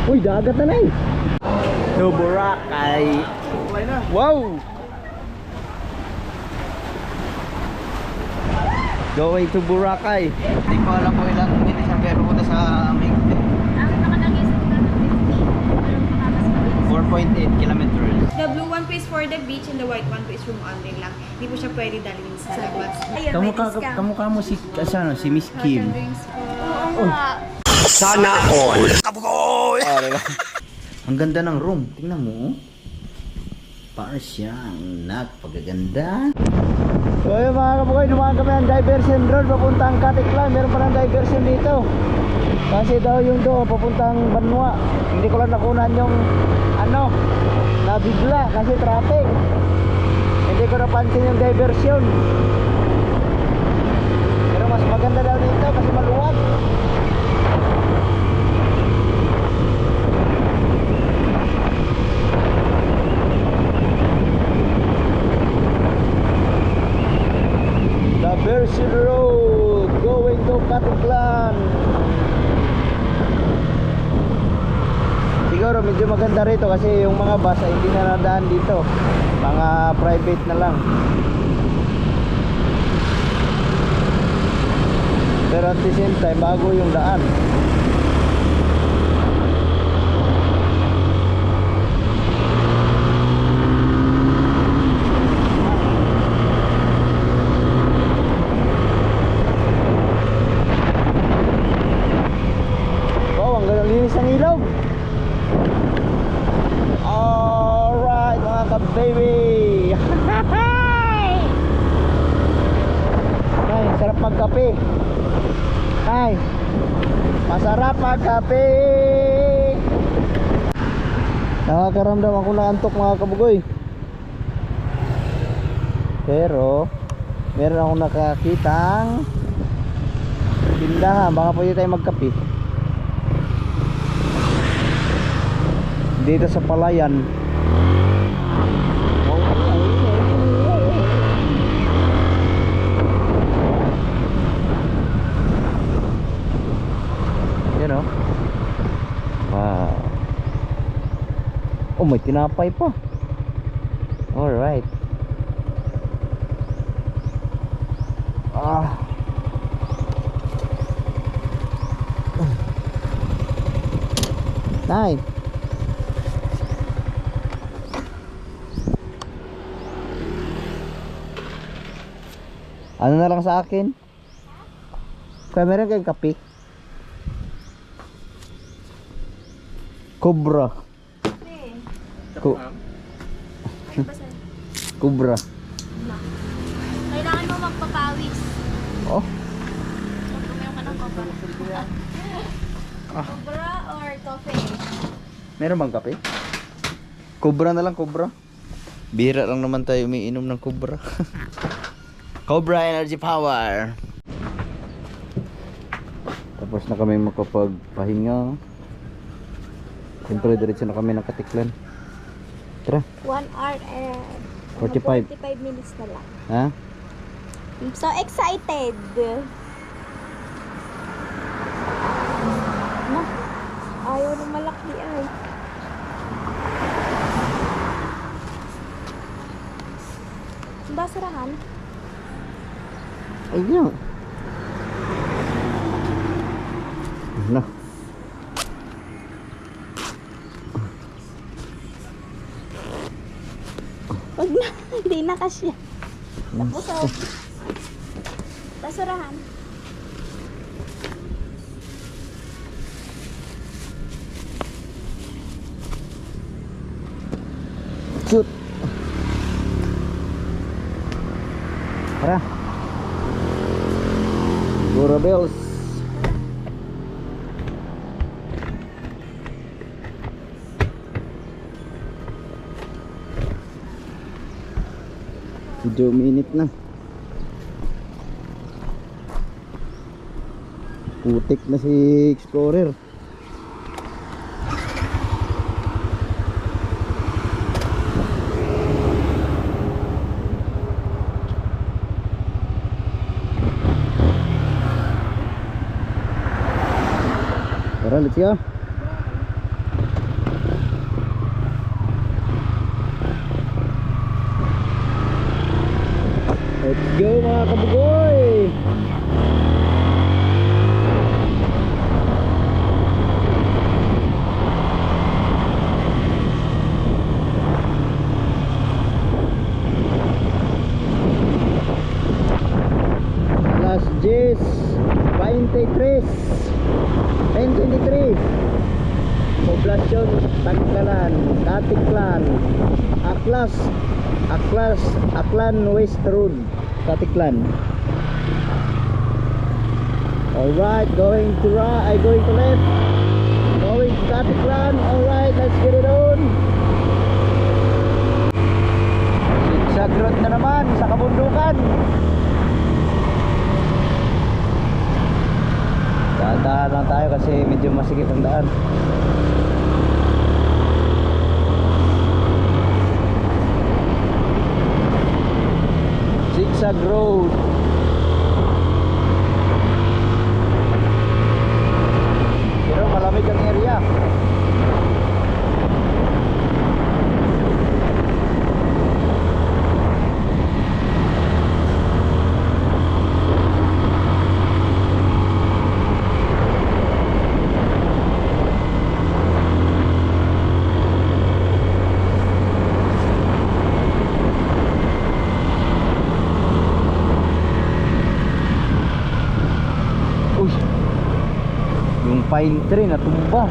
Uy, dagat na eh. To Boracay. Wow! Going to Boracay. Hindi ko alam kung ilang minutes siya pero punta sa aming Ang nakalagay sa lugar ng 50. 4.8 kilometers. The blue one po is for the beach and the white one po is room only lang. Hindi po siya pwede dalhin sa labas. Ayun, may discount. Kamukha mo si, si Miss Kim. Drinks po. Oo nga. Sana all. Oh, diba? Ang ganda ng room. Tingnan mo. Para siyang nagpagaganda. So yun mga kabukoy, dumaan kami ang diversion road papuntang Katiklan. Meron pa ng diversion dito. Kasi daw yung doon papuntang Banwa. Hindi ko lang nakunan yung nabigla kasi traffic. Hindi ko napansin yung diversion. Pero mas maganda daw dito kasi maluwag. Diversion Road going to Katiklan. Siguro medyo maganda rito kasi yung mga bus ay hindi na nadaan dito. Mga private na lang. Pero at the same time bago yung daan. Linis ang ilog. Alright mga ka-baby. Ay, sarap magkape. Ay, masarap magkape. Nakakaramdam ako ng antok mga kabugoy. Pero meron akong nakakitang tindahan. Baka pwede tayo magkape dito sa Palayan. Yan o. Wow. Oh, may tinapay pa. Alright. Nice. Ano na lang sa akin? Kaya meron kayong kape? Cobra. Cobra. Kailangan mo magpapawis. Oh. Magpumayong ka ng cobra. Cobra or coffee? Meron bang kape? Cobra na lang, Cobra. Bira lang naman tayo umiinom ng Cobra. Cobra Energy Power. Tapos na kami makapagpahinga. Siyempre diretso na kami ng Katiklan. Tara. 1 hour and 45 minutes na lang. Ha? I'm so excited. No, ayaw na malaki ay. Basurahan. Ayun. Na. Wag na, hindi na kasya. Tapos basurahan. Shoot. Tara. Gora Bells. Medyo minit na. Putik na si Explorer. Tara, let's go. go mga kabugoy. Alas 10:23 10:23 Poblasyon Tangkalan, Katiklan, Aklan West Road, Katiklan. Alright, going to left, going to Katiklan. Alright, let's get it on. Zigzag road na naman sa kabundukan. Dahan-dahan lang tayo kasi medyo masikip ang daan. Zigzag road. Pero malamig ang area. Uy, yung pine tree natumba.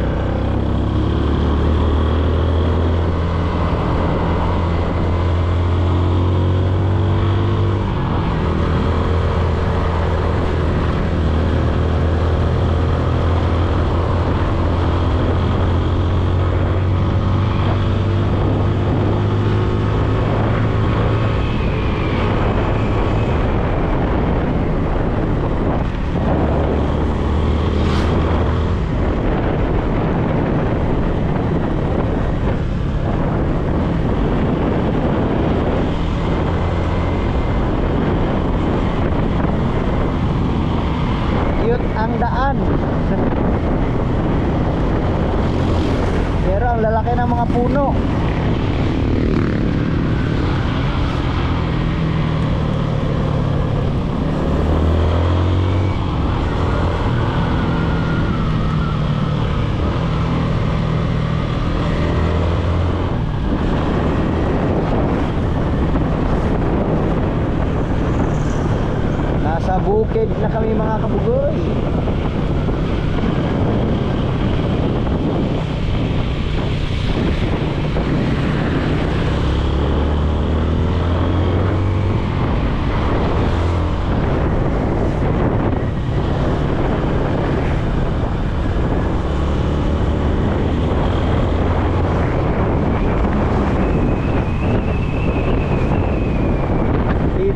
Ang daan. Pero ang lalaki ng mga puno. Nasa bukid na kami mga kabugoy.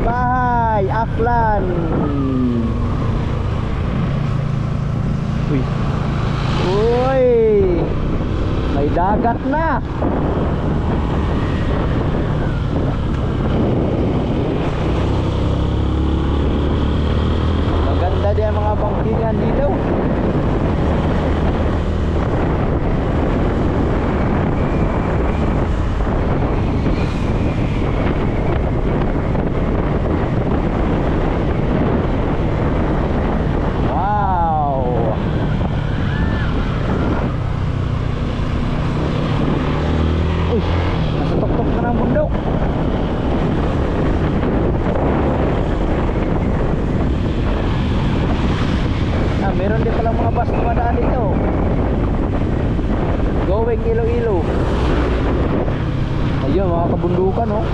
Bahay, Aklan. Uy. Uy. May dagat na. Maganda din ang mga bangkingan dito. Nasa tuktok na ng bundok. Meron din pala mga bus na madaan dito. Going Iloilo. Ayun mga kabundukan, oh.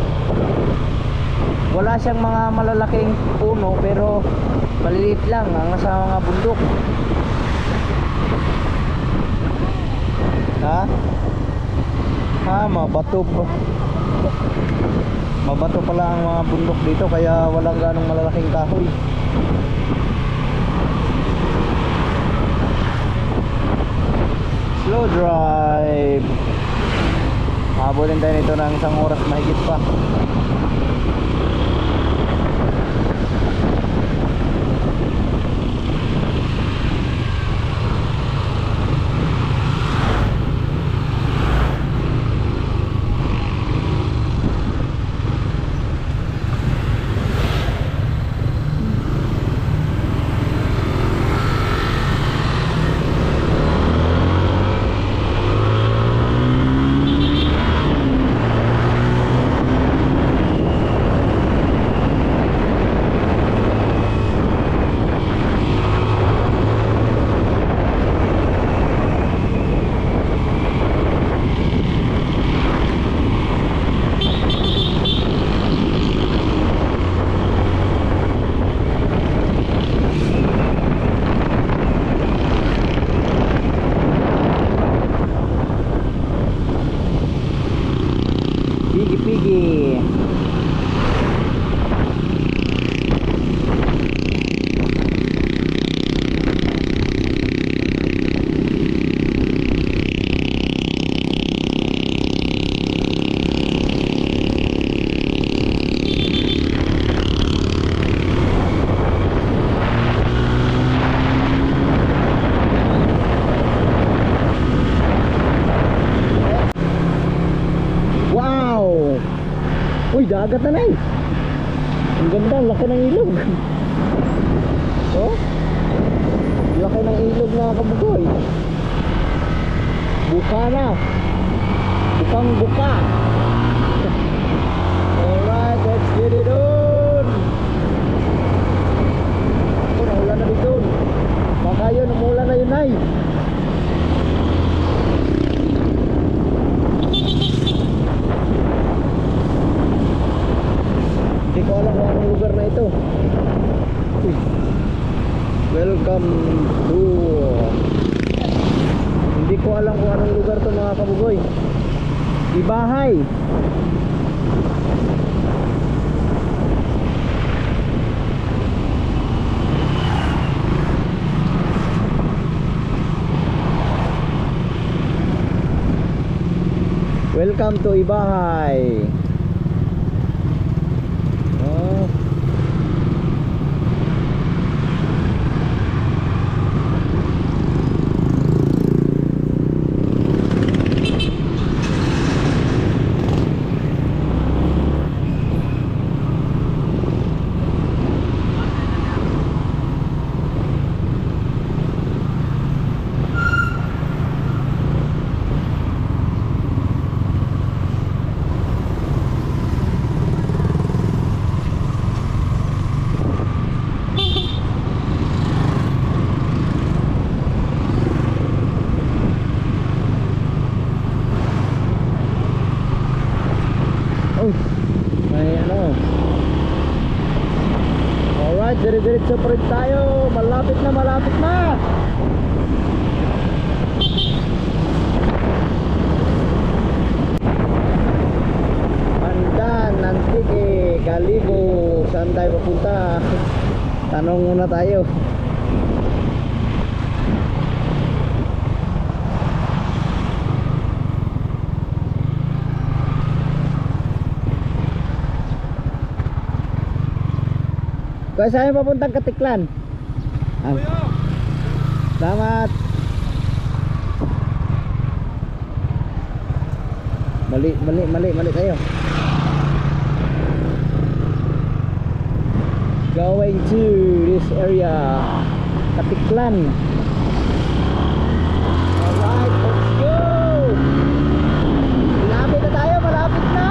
Wala siyang mga malalaking puno pero maliliit lang ang nasa mga bundok. Mabato pa. Mabato pala ang mga bundok dito kaya walang ganong malalaking kahoy. Slow drive. Habulin tayo nito ng isang oras mahigit pa. Uy, dagat na eh. Ang ganda, ang laki ng ilog. Oh, laki ng ilog na kabugoy. Buka na. Bukang buka. Alright, let's get it on. Oh, naulan na dito. Baka yun, umulan na yun ay. Hindi ko alam kung anong lugar na ito. Uy. Welcome to... Hindi ko alam kung anong lugar to mga kabugoy. Ibahay. Welcome to Ibahay. Oh. Oh, may ano. Alright, dire-diretso pa rin tayo. Malapit na, malapit na. Pandan, Antique, Calibo. Saan tayo papunta? Tanong muna tayo. Kaya saan papuntang Katiklan? Salamat. Mali tayo. Going to this area, Katiklan. Alright, let's go. Malapit na tayo, malapit na.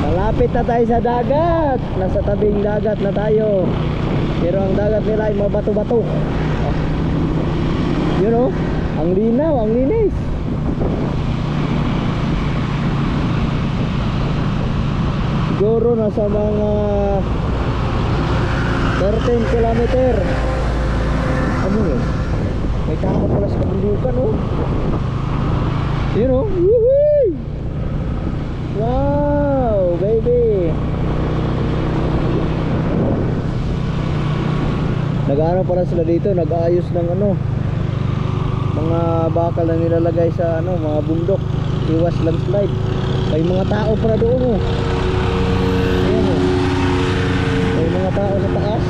Malapit na tayo sa dagat. Nasa tabing dagat na tayo. Pero ang dagat nila ay mga bato-bato. You know, ang linaw, ang linis. Siguro nasa mga 13 kilometer. Ano yun? May tama pala sa kabundukan, oh. You know, woohoo! Wow, baby. Nag-ano pala sila dito, nag-aayos ng ano, mga bakal na nilalagay sa ano, mga bundok, iwas landslide. May mga tao pala doon, oh. Ayan, oh. May mga tao sa taas.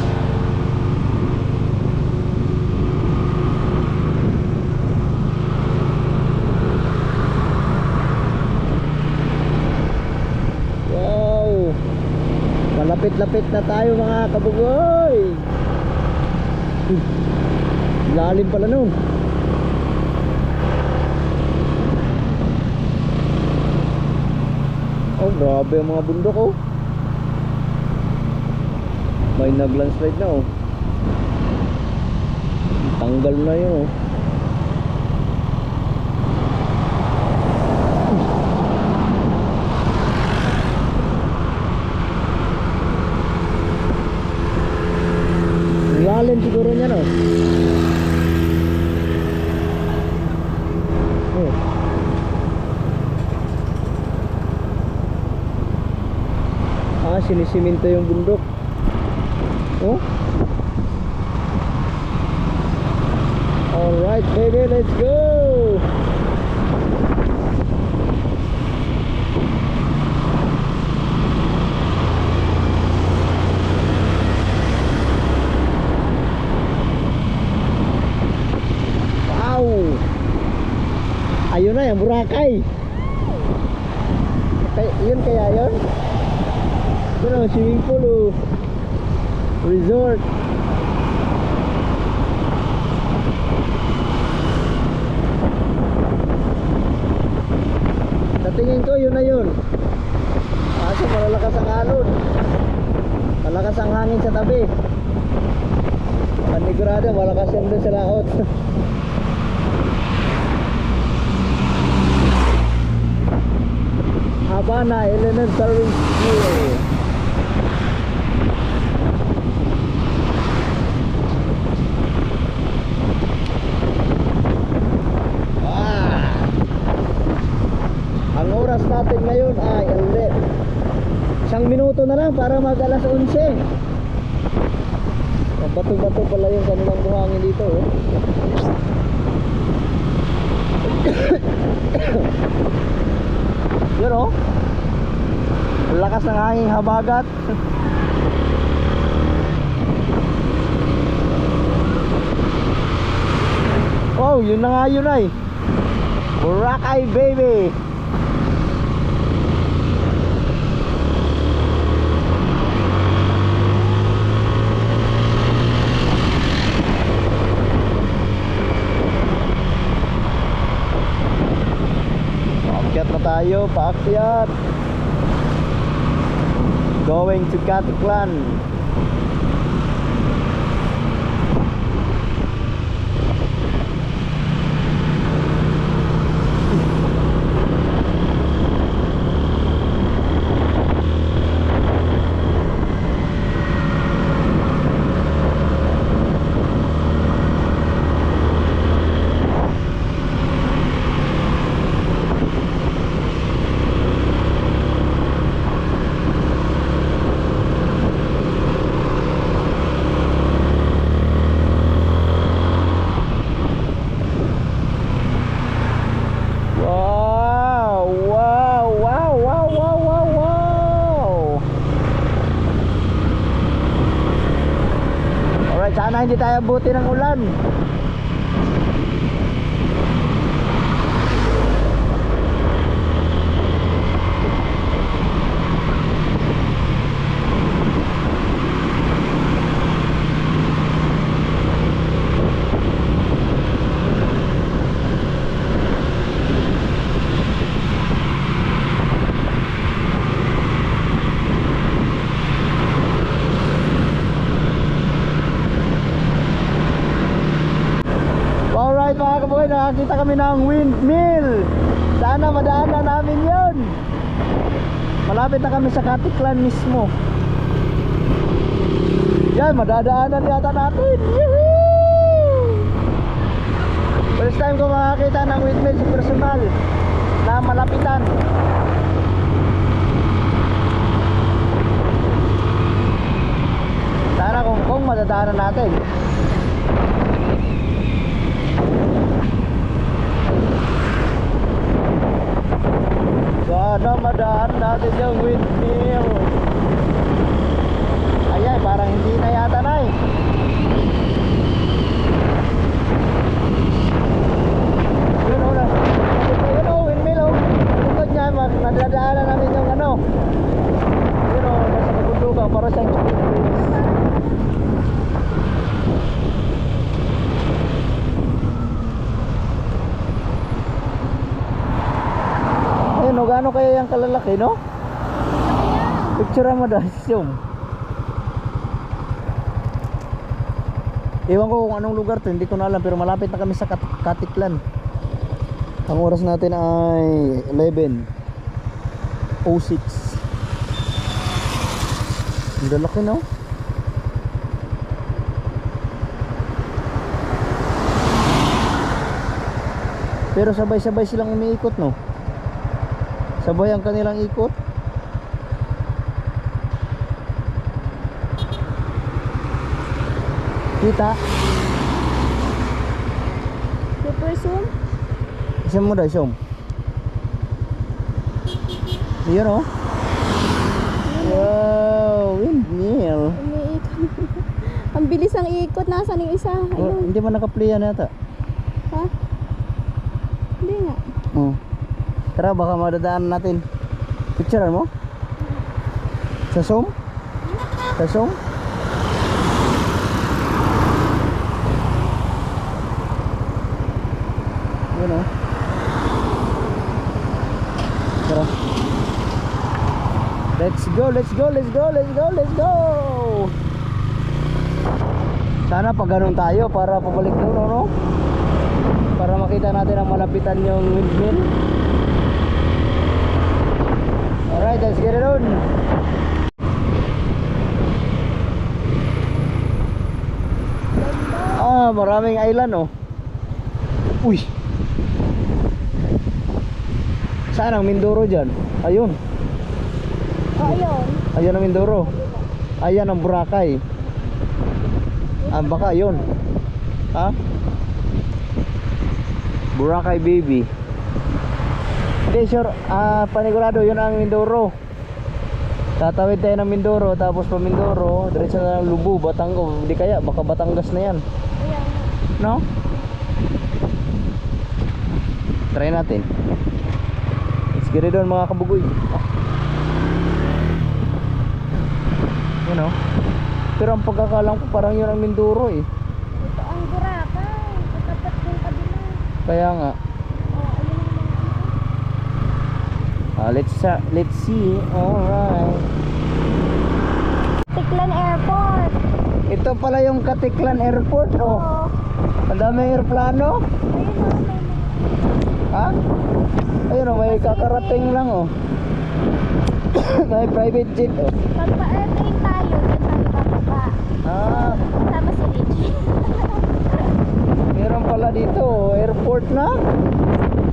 Malapit-lapit na tayo mga kabugoy. Lalim pala nun. Oh, grabe ang mga bundok, oh. May naglandslide na, oh. Tanggal na yun, oh. Lalim siguro niya, no? Oh. Ah, sinisiminto yung bundok. Oh. Alright, baby, let's go. Ayun na, yung Boracay. Yun kaya yun? Yun o, swimming pool o. Resort. Sa tingin ko, yun na yun. Kaso malalakas ang alon. Malakas ang hangin sa tabi. Panigurado, malakas yan doon sa laot. Habana Elementary School. Ang oras natin ngayon ay 1 minuto na lang para mag alas 11. Bato-bato pala yung kanilang buhangin dito oh. Yun oh. Lakas ng hangin habagat. Oh, yun na nga yun ay Boracay baby. Paakyat na tayo, paakyat. Going to Caticlan. Sana hindi tayo abuti ng ulan. Alright mga kabuhay, nakakita kami ng windmill. Sana madaanan namin yun. Malapit na kami sa Caticlan mismo. Yan, madadaanan yata natin. Yehoo! First time ko makakita ng windmill sa personal na malapitan. Sana kung madadaanan natin. Sana madaan natin yung windmill. Ayan, parang hindi na yata na eh. Yun o na. Yun o, windmill o. Tungkod niya, nadadaanan namin yung ano. Yun o, nasa kabundukan para siyang chukis. No, gaano kaya yung kalalaki, no? Picture mo daw, zoom. Ewan ko kung anong lugar to, hindi ko na alam, pero malapit na kami sa Caticlan. Ang oras natin ay 11:06. Ang lalaki, no? Pero sabay-sabay silang umiikot, no? Sabay ang kanilang ikot. Kita? Super zoom? Isang mo daw, isang. Yun o. Wow, windmill. Umiikot. Ang bilis ang ikot. Nasaan yung isa? Oh, hindi man naka-play yan yata. Ha? Hindi nga. Oh. Tara, baka madadaan natin. Picturean mo? Sa Zoom? Sa Zoom? Yun o. Tara. Let's go, let's go, let's go, let's go, let's go. Sana pag ganun tayo para pabalik doon, no? Para makita natin ang malapitan yung windmill. Alright, let's get it on. Ah, maraming island, oh. Uy. Saan ang Mindoro dyan? Ayun. Ayun. Ayan ang Mindoro. Ayan ang Boracay. Ah, baka yun. Ha? Boracay baby. Hindi sure, panigurado yun ang Mindoro. Tatawid tayo ng Mindoro, tapos pa Mindoro, diretso na ng Lubu, Batangas. Hindi kaya, baka Batangas na yan. Ayan. No? Try natin. Let's get it on mga kabugoy. You know? Pero ang pagkakalang ko parang yun ang Mindoro eh. Ito ang Boracay. Katapat ng kabila. Kaya nga. Let's see. Alright. Tiklan Airport. Ito pala yung Katiklan Airport, oh. Oo. Ang daming aeroplano. Ayun o. Ha? Ayun, oh, may kakarating lang, oh. May private jet, oh. Pag pa-airplane tayo, dyan tayo bababa. Ah, Sama si Rich. meron pala dito, oh, airport na.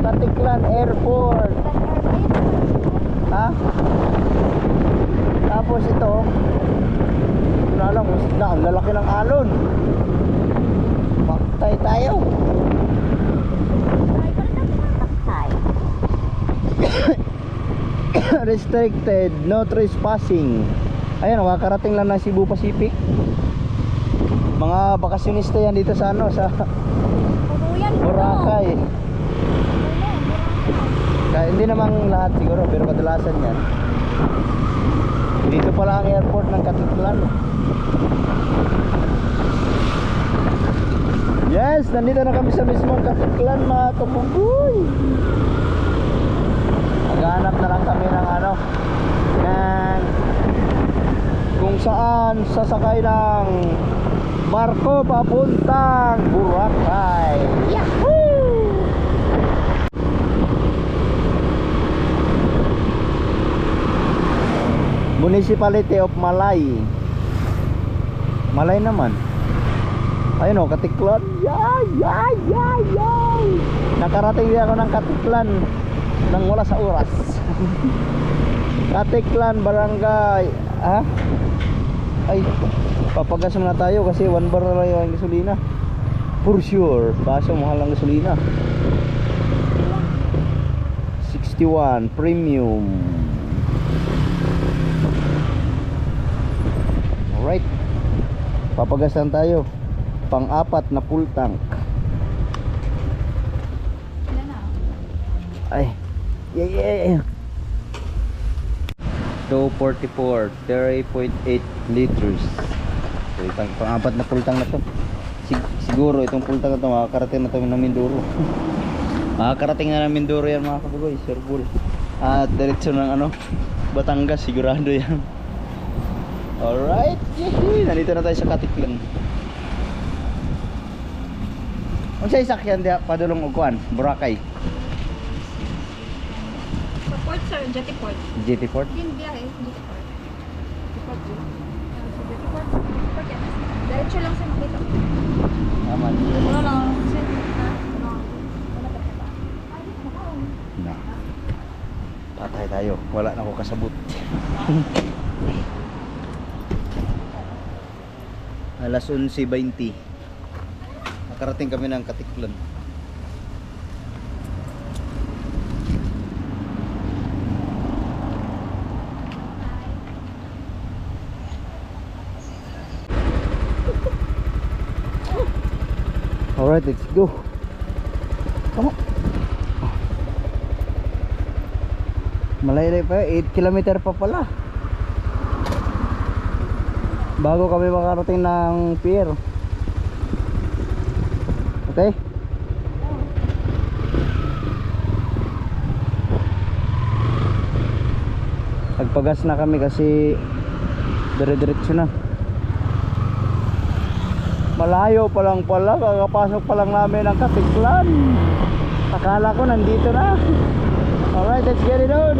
Katiklan Airport. Ha? Tapos ito, wala lang, ang lalaki ng alon. Maktay tayo. Ay, pala natin matakay. Restricted, no trespassing. Ayan, makakarating lang ng Cebu Pacific. Mga bakasyonista yan dito sa ano, sa Puruyan mo. Boracay. Kaya hindi namang lahat siguro, pero kadalasan yan. Dito pala ang airport ng Katiklan. Yes, nandito na kami sa mismong Katiklan, mga kabugoy. Maghanap na lang kami ng ano, ng kung saan sasakay ng barko papuntang Boracay. Yahoo! Municipality of Malay. Malay naman. Ayun o, Katiklan. Yay! Nakarating din ako ng Katiklan nang wala sa oras. Katiklan, barangay. Ha? Ay, papagas muna tayo kasi 1 bar na lang yung gasolina. For sure. Kaso mahal ang gasolina. 61 premium. Alright, papagas lang tayo. Pang-apat na full tank. Ay, yeah. 244, 30.8 liters. So, pang-apat na full tank na to. Siguro itong full tank na to makakarating na to ng Mindoro. Makakarating na ng Mindoro yan mga kabugoy, Sir Bull. At diretso ng ano, Batangas, sigurado yan. Alright, yehey! Nandito na tayo sa Katiklan. Kung siya isakyan diya, padulong uguan, Boracay. Sa port, sir. Jetty Port. GT Port. Hindi biyahe. Jetty Port. Jetty Port. Jetty Port. Port yan. Diretso lang sa makita. Naman. Wala lang. Na. Patay tayo. Wala na ako kasabot. Alas 11:20. Nakarating kami ng Katiklan. Alright, let's go. Come on. Malaylay pa yun, 8 kilometer pa pala. Bago kami makarating ng pier. Okay? Nagpagas na kami kasi dire-diretso na. Malayo pa lang pala, kakapasok pa lang namin ng Katiklan. Akala ko nandito na. Alright, let's get it on.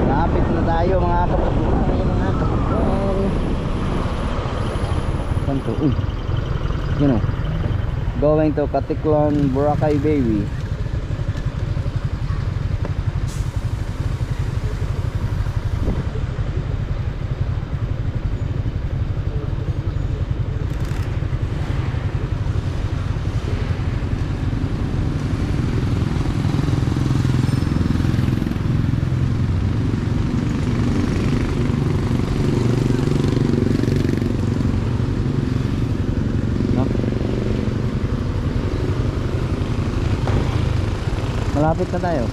Lapit na tayo mga kapatid. Saan to? You know, going to Katiklan, Boracay baby. Malapit na tayo.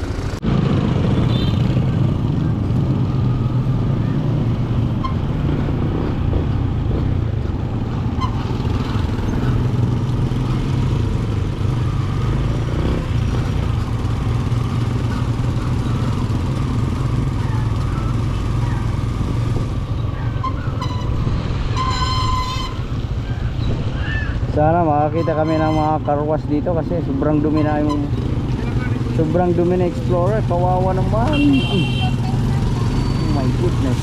Sana makakita kami ng mga karwas dito kasi sobrang dumi na yung Explorer, kawawa naman. Oh my goodness.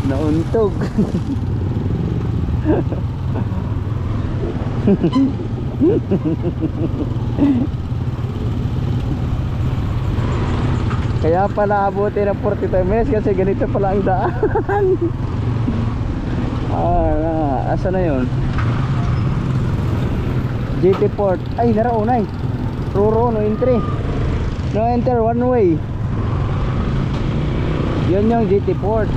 Nauntog. Kaya pala abuti ng 45 minutes kasi ganito pala ang daan. Asa na yun? GT Port. Ay, naraunay. Ruro, no entry. No enter, one way. Yun yung GT Port.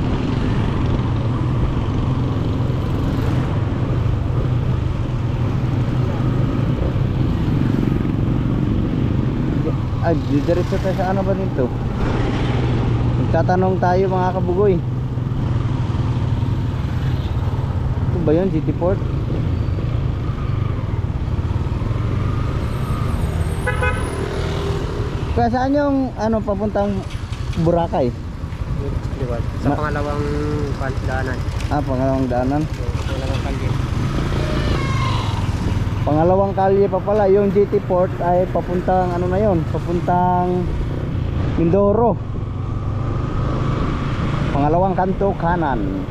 Ay, diretso tayo sa ano ba nito? Magtatanong tayo mga kabugoy. Ito ba yun, GT Port? Kaya saan yung ano papuntang Boracay? Sa pangalawang daanan. Pangalawang daanan. Pangalawang kalye. Pangalawang kalye pa pala. Yung GT Port ay papuntang ano na yon, papuntang Mindoro. Pangalawang kanto kanan.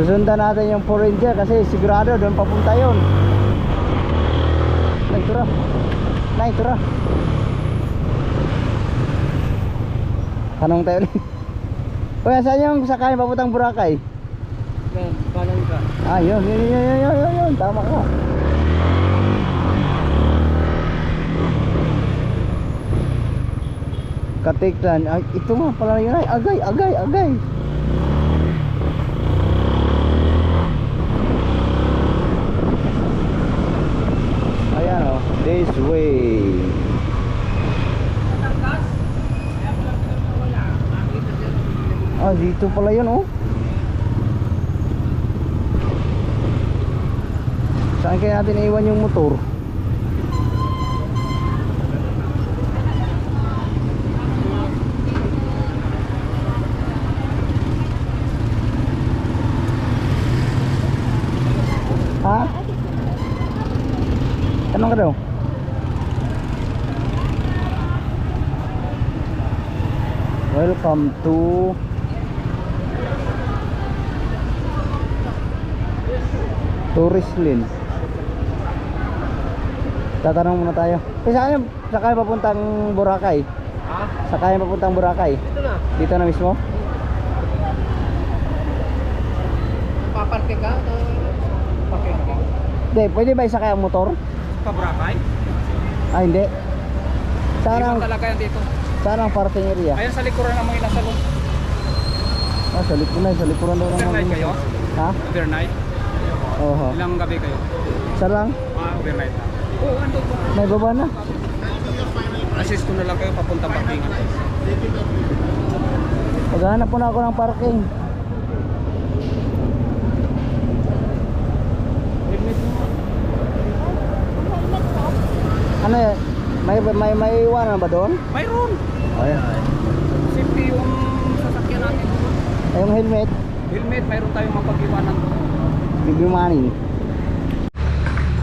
Susundan natin yung Foranger kasi sigurado doon papunta yon. Naik turah. Tanong tayo ulit. Kuya, saan yung sakay papuntang Boracay? Kanan ka. Yun. Tama ka. Katiklan. Ay, ito nga pala yun. Agay. Ayan o. This way. Dito pala yun oh. Saan kaya natin iwan yung motor? Ha? Tanong ka daw? Welcome to Tourist Lane. Tatanong muna tayo. Saan yung sakay papuntang Boracay? Ha? Sakay papuntang Boracay? Dito na. Dito na mismo? Paparke ka? Parke. Hindi, pwede ba isakay ang motor? ka Boracay? Ah, hindi. Saan Iwan ang, talaga yan dito. saan ang parking area? Ayan sa likuran ng mga nasa loob. Ah, sa likuran daw ng Overnight kayo? Ha? Overnight? Oho. Ilang gabi kayo? Saan lang? Overnight na. Oo, ando po. May baba na. Assist ko na lang kayo papuntang parkingan. Maghanap po na ako ng parking. Ano yan? May iwanan ba doon? Mayroon! Ayan. Safety yung sasakyan natin. Ay, yung helmet. Helmet, mayroon tayong mapag-iwanan. Give you money.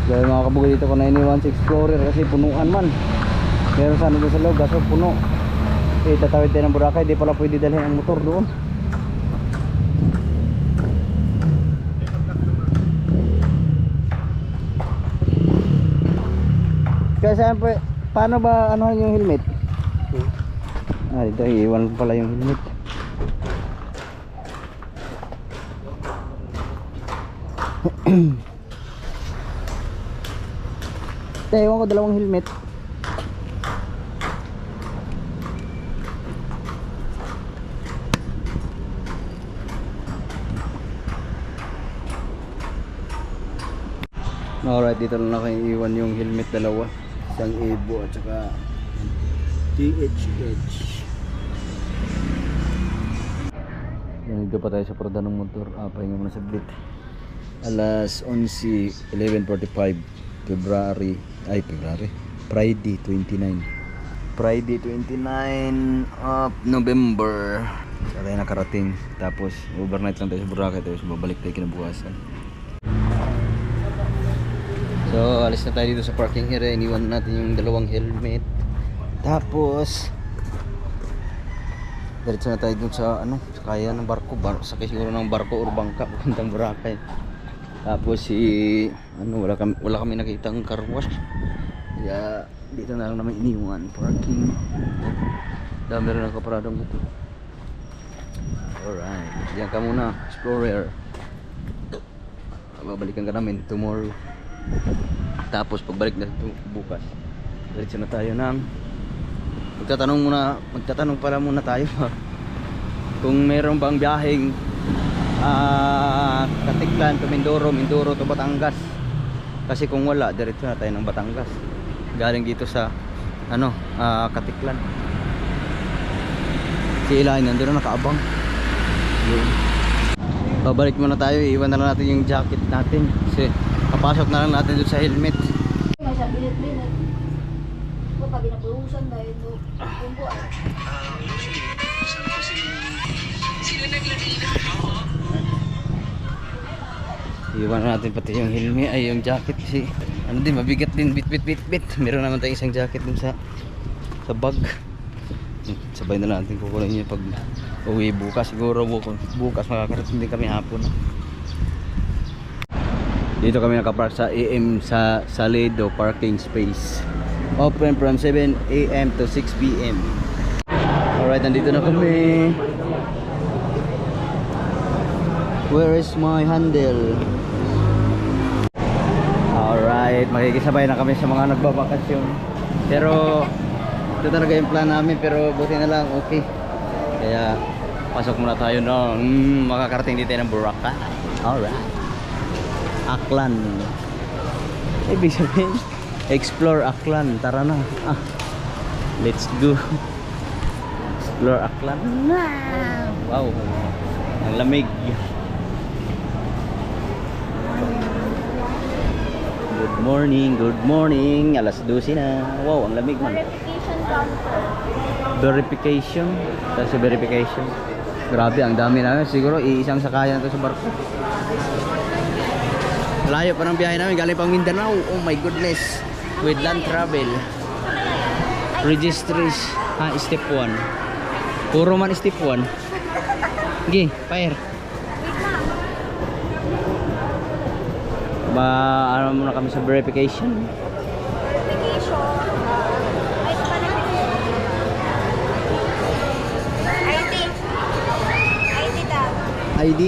Dahil mga kabugay dito ko na iniwan sa Explorer kasi punuan man. Meron sana doon sa loob kaso puno. Eh, tatawid tayo ng Boracay, di pala pwede dalhin ang motor doon. Kaya siyempre, paano ba ano yung helmet? Ah, dito iwan pala yung helmet. Ewan ko dalawang helmet. Alright, dito lang ako iwan yung helmet dalawa. Isang Evo at saka THH. Nandito pa tayo sa parada ng motor. Pahinga muna saglit. Alas 11, 11:45 Friday 29 of November. Sa tayo nakarating. Tapos overnight lang tayo sa Boracay. Tapos babalik tayo kinabukasan. So alis na tayo dito sa parking area. Iniwan natin yung dalawang helmet. Tapos diretso na tayo dun sa ano, sa kaya ng barko, sakay siguro ng barko or bangka papuntang Boracay. Tapos wala kami nakitang car wash. Kaya dito na lang naman iniwan parking. Dami rin ang kaparadang ito. Alright, diyan ka muna, Explorer. Babalikan ka namin tomorrow. Tapos pagbalik na bukas, diretso na tayo ng magtatanong pala muna tayo kung meron bang biyaheng Katiklan to Mindoro, Mindoro to Batangas. Kasi kung wala, diretso na tayo ng Batangas. Galing dito sa Katiklan. Si Eli nandun na nakaabang. Yun. Babalik muna tayo, iwan na lang natin yung jacket natin. Kasi papasok na lang natin doon sa helmet. May sa bilit-bilit. Kung pag inapurusan dahil ito, kumpo ay. Iwan na natin pati yung helmet, ay yung jacket kasi mabigat din, bit. Meron naman tayong isang jacket dun sa bag. Sabay na natin kukunin niya pag uwi bukas. Siguro bukas makakarating din kami hapon. Dito kami nakapark sa AM sa Saledo parking space. Open from 7 AM to 6 PM. Alright, nandito na kami. Where is my handle? Alright, makikisabay na kami sa mga nagbabakasyon. Pero ito talaga yung plan namin, pero buti na lang okay. Kaya pasok muna tayo makakarating dito ng Boracay. Alright, Aklan. Ibig sabihin explore Aklan. Tara na, let's go. Explore Aklan. Wow, ang lamig. Good morning. Alas 12 na. Wow, ang lamig man. Verification counter. Verification. Tapos sa verification. Grabe, ang dami namin. Siguro iisang sakayan to sa barko. Layo pa ng biyahe namin. Galing pang Mindanao. Oh my goodness. With land travel. Registries. Step 1. Puro man step 1. Sige, fire. Ano muna kami sa verification. Verification. Ay, ito pala. ID daw. ID.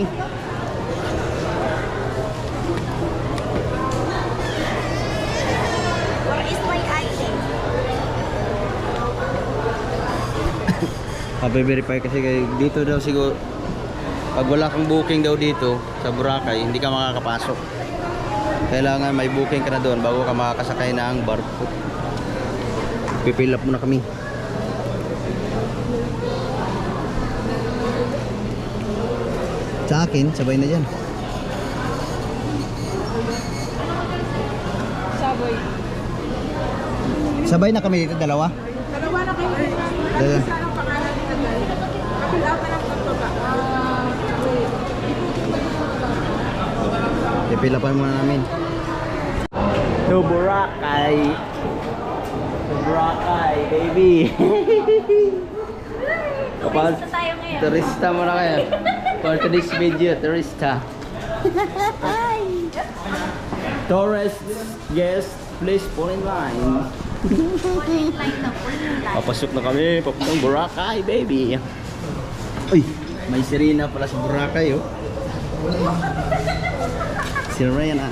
verify kasi dito daw siguro pag wala kang booking daw dito sa Boracay, hindi ka makakapasok. Kailangan may booking ka na doon bago ka makakasakay ng barko. Pipill up muna kami. Sa akin, sabay na dyan. Saboy. Sabay na kami dito, dalawa? Dalawa na kayo. Dalawa. Anong pangalan ni Tagay? Kapila pa ng pagbaba. Pipilapan muna namin. To Boracay. To Boracay, baby. Kapag Turista tayo ngayon. turista muna kayo. For today's video, turista. Tourist guest, please fall in line. Line na po. Papasok na kami, papuntang Boracay, baby. Uy, may sirena pala sa Boracay, oh. Sirena.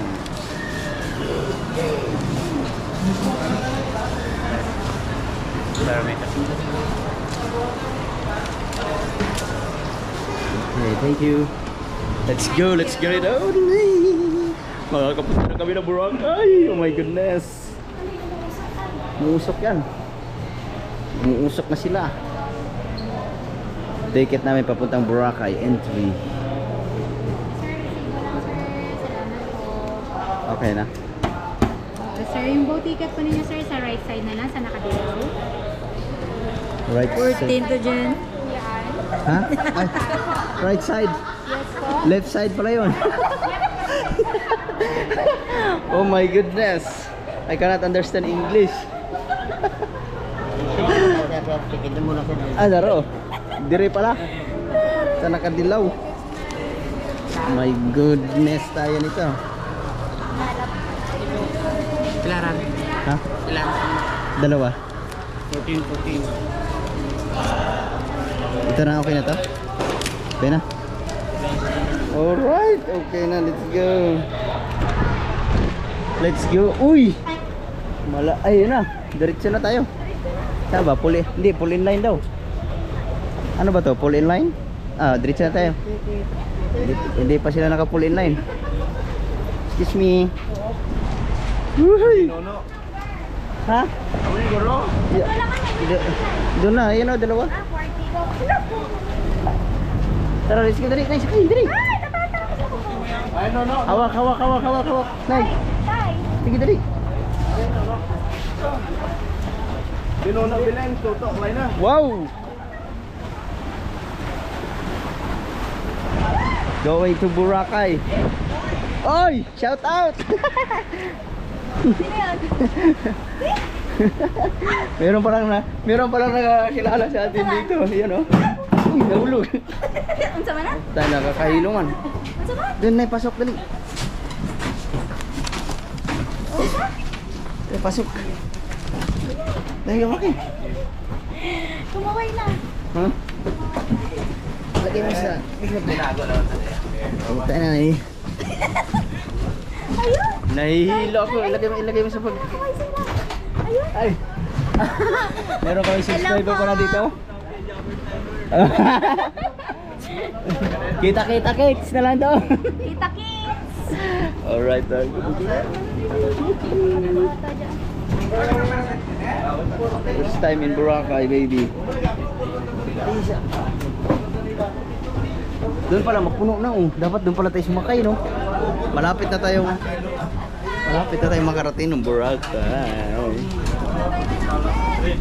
Okay, thank you. Let's go, let's get it out. Makakapunta na kami ng Boracay. Oh my goodness. Muusok yan. Umuusok na sila. Ticket namin papuntang Boracay entry. Okay na. Sir, yung boat ticket po ninyo sir sa right side na lang sa nakadilaw. Right side. to dyan. Ha? Ay, right side. Yes po. Left side pala yun. Oh my goodness. I cannot understand English. Ah, daro. Dire pala. Sa nakadilaw. My goodness, tayo nito. Kailangan. Ha? Kailangan. Dalawa. 14. Ito na, okay na to? Okay na? Alright, okay na, let's go. Let's go. Uy! Ayun na, diretso na tayo. Saan ba? Hindi, pull in line daw. Ano ba to? Pull in line? Ah, diretso na tayo. Hindi pa sila naka pull in line. Excuse me. Uy! Ha? Doon na, ayun o, dalawa. Tara, let's go, dali, sakay, dali. Hawak. Nay, sige, dali. Wow! Going to Boracay. Oy, shout out! meron palang nakakilala sa atin dito. Yan o. Uy, nahulog. Unsa man na? Tayo nakakahilo man. Unsa man? Doon na, pasok dali. Pasok. Dahil ka maki. Kumaway na. Ha? Lagay mo sa... Binago na. Tayo na eh. Ayun. Nahihilo ako. Ilagay mo sa pag... Ayun. Ay! Meron kami subscriber pa na dito. Kita kids na lang daw. Kita kids. Alright. First time in Boracay, baby. Doon pala mapuno na oh. Dapat doon pala tayo sumakay, no? Malapit na tayo makarating ng Boracay.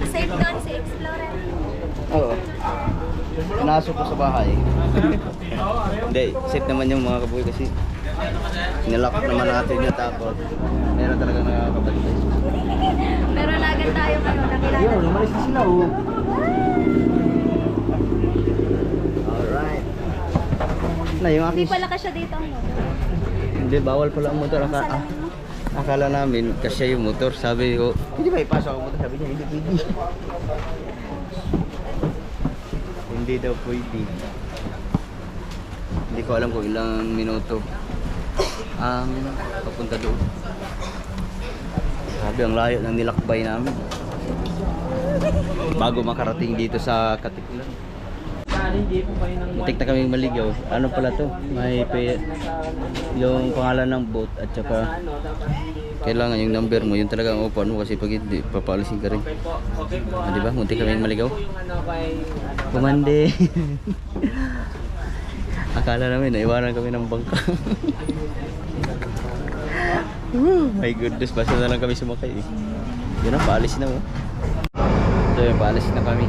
Safe doon si Explorer. Oo. Pinasok ko sa bahay. Hindi, safe naman yung mga kabuhay kasi nilock naman natin yung takot. Meron talaga nakakabantay. Pero lagan tayo ngayon, nakilala. Yun, umalis na sila oh. Alright. Na yung Hindi aking... pala kasya dito ang motor. Hindi, bawal pala ang motor. Akala namin kasi yung motor. Sabi ko, hindi ba ipasok ang motor? Sabi niya, hindi pwede. Hindi daw pwede. Hindi ko alam kung ilang minuto ang papunta doon. Sabi, ang layo ng nilakbay namin bago makarating dito sa Katipunan. Muntik na kaming maligaw. Ano pala to? Yung pangalan ng boat at saka kailangan yung number mo, yun talaga ang upuan mo kasi pag hindi, papaalisin ka rin. Di ba? Muntik kaming maligaw. Kumande. Akala namin, naiwanan kami ng bangka. My goodness, basta na lang kami sumakay eh. Yun na, paalis na mo. So yun, paalis na kami.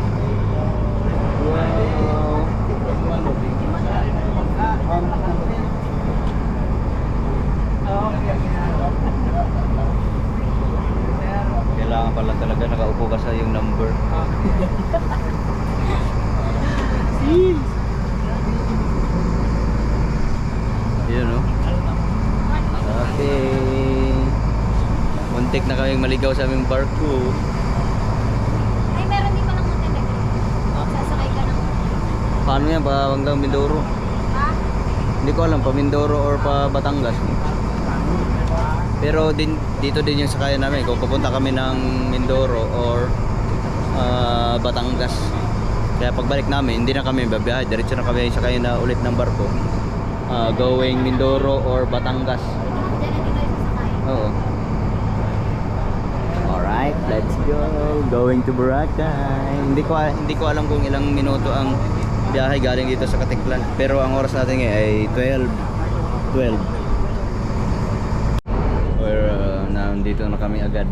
Kailangan pala talaga nakaupo ka sa yung number. Yun no. Okay. Muntik na kaming maligaw sa aming barko. Ay, meron din palang Montenegro. Sasakay ka ng... Paano yan? Pa hanggang Mindoro? Ha? Hindi ko alam, pa Mindoro or pa Batangas. Pero dito din yung sakayan namin. Kung pupunta kami ng Mindoro or Batangas. Kaya pagbalik namin, hindi na kami babiyahe. Diretso na kami sakayan na ulit ng barko. Going Mindoro or Batangas. Diyan na dito yung sasakay. Oo. Alright, let's go. Going to Boracay. Hindi ko alam kung ilang minuto ang biyahe galing dito sa Katiklan. Pero ang oras natin ngayon ay 12. Nandito na kami agad.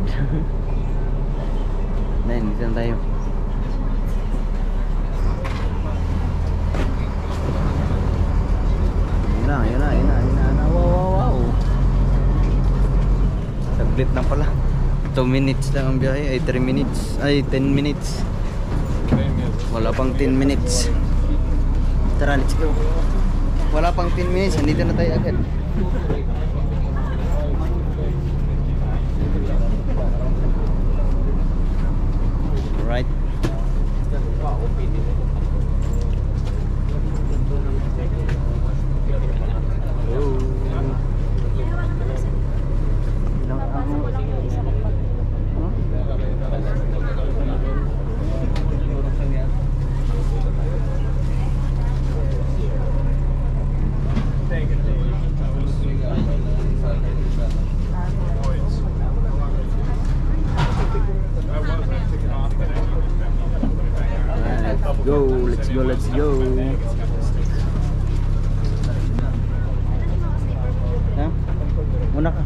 Dito na tayo. Yun na. Wow. Saglit na pala. 2 minutes lang ang biyahe. Ay 3 minutes. Ay 10 minutes. Wala pang 10 minutes. Tara, let's go. Wala pang 10 minutes. Nandito na tayo agad. Alright. Let's go. Ha? Muna ka.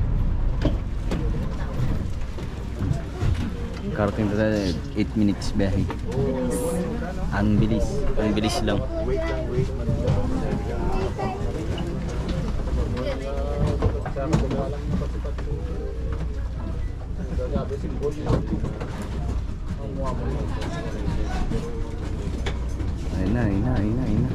Karating tayo 8 minutes biyahe. Ang bilis lang. Ayun na.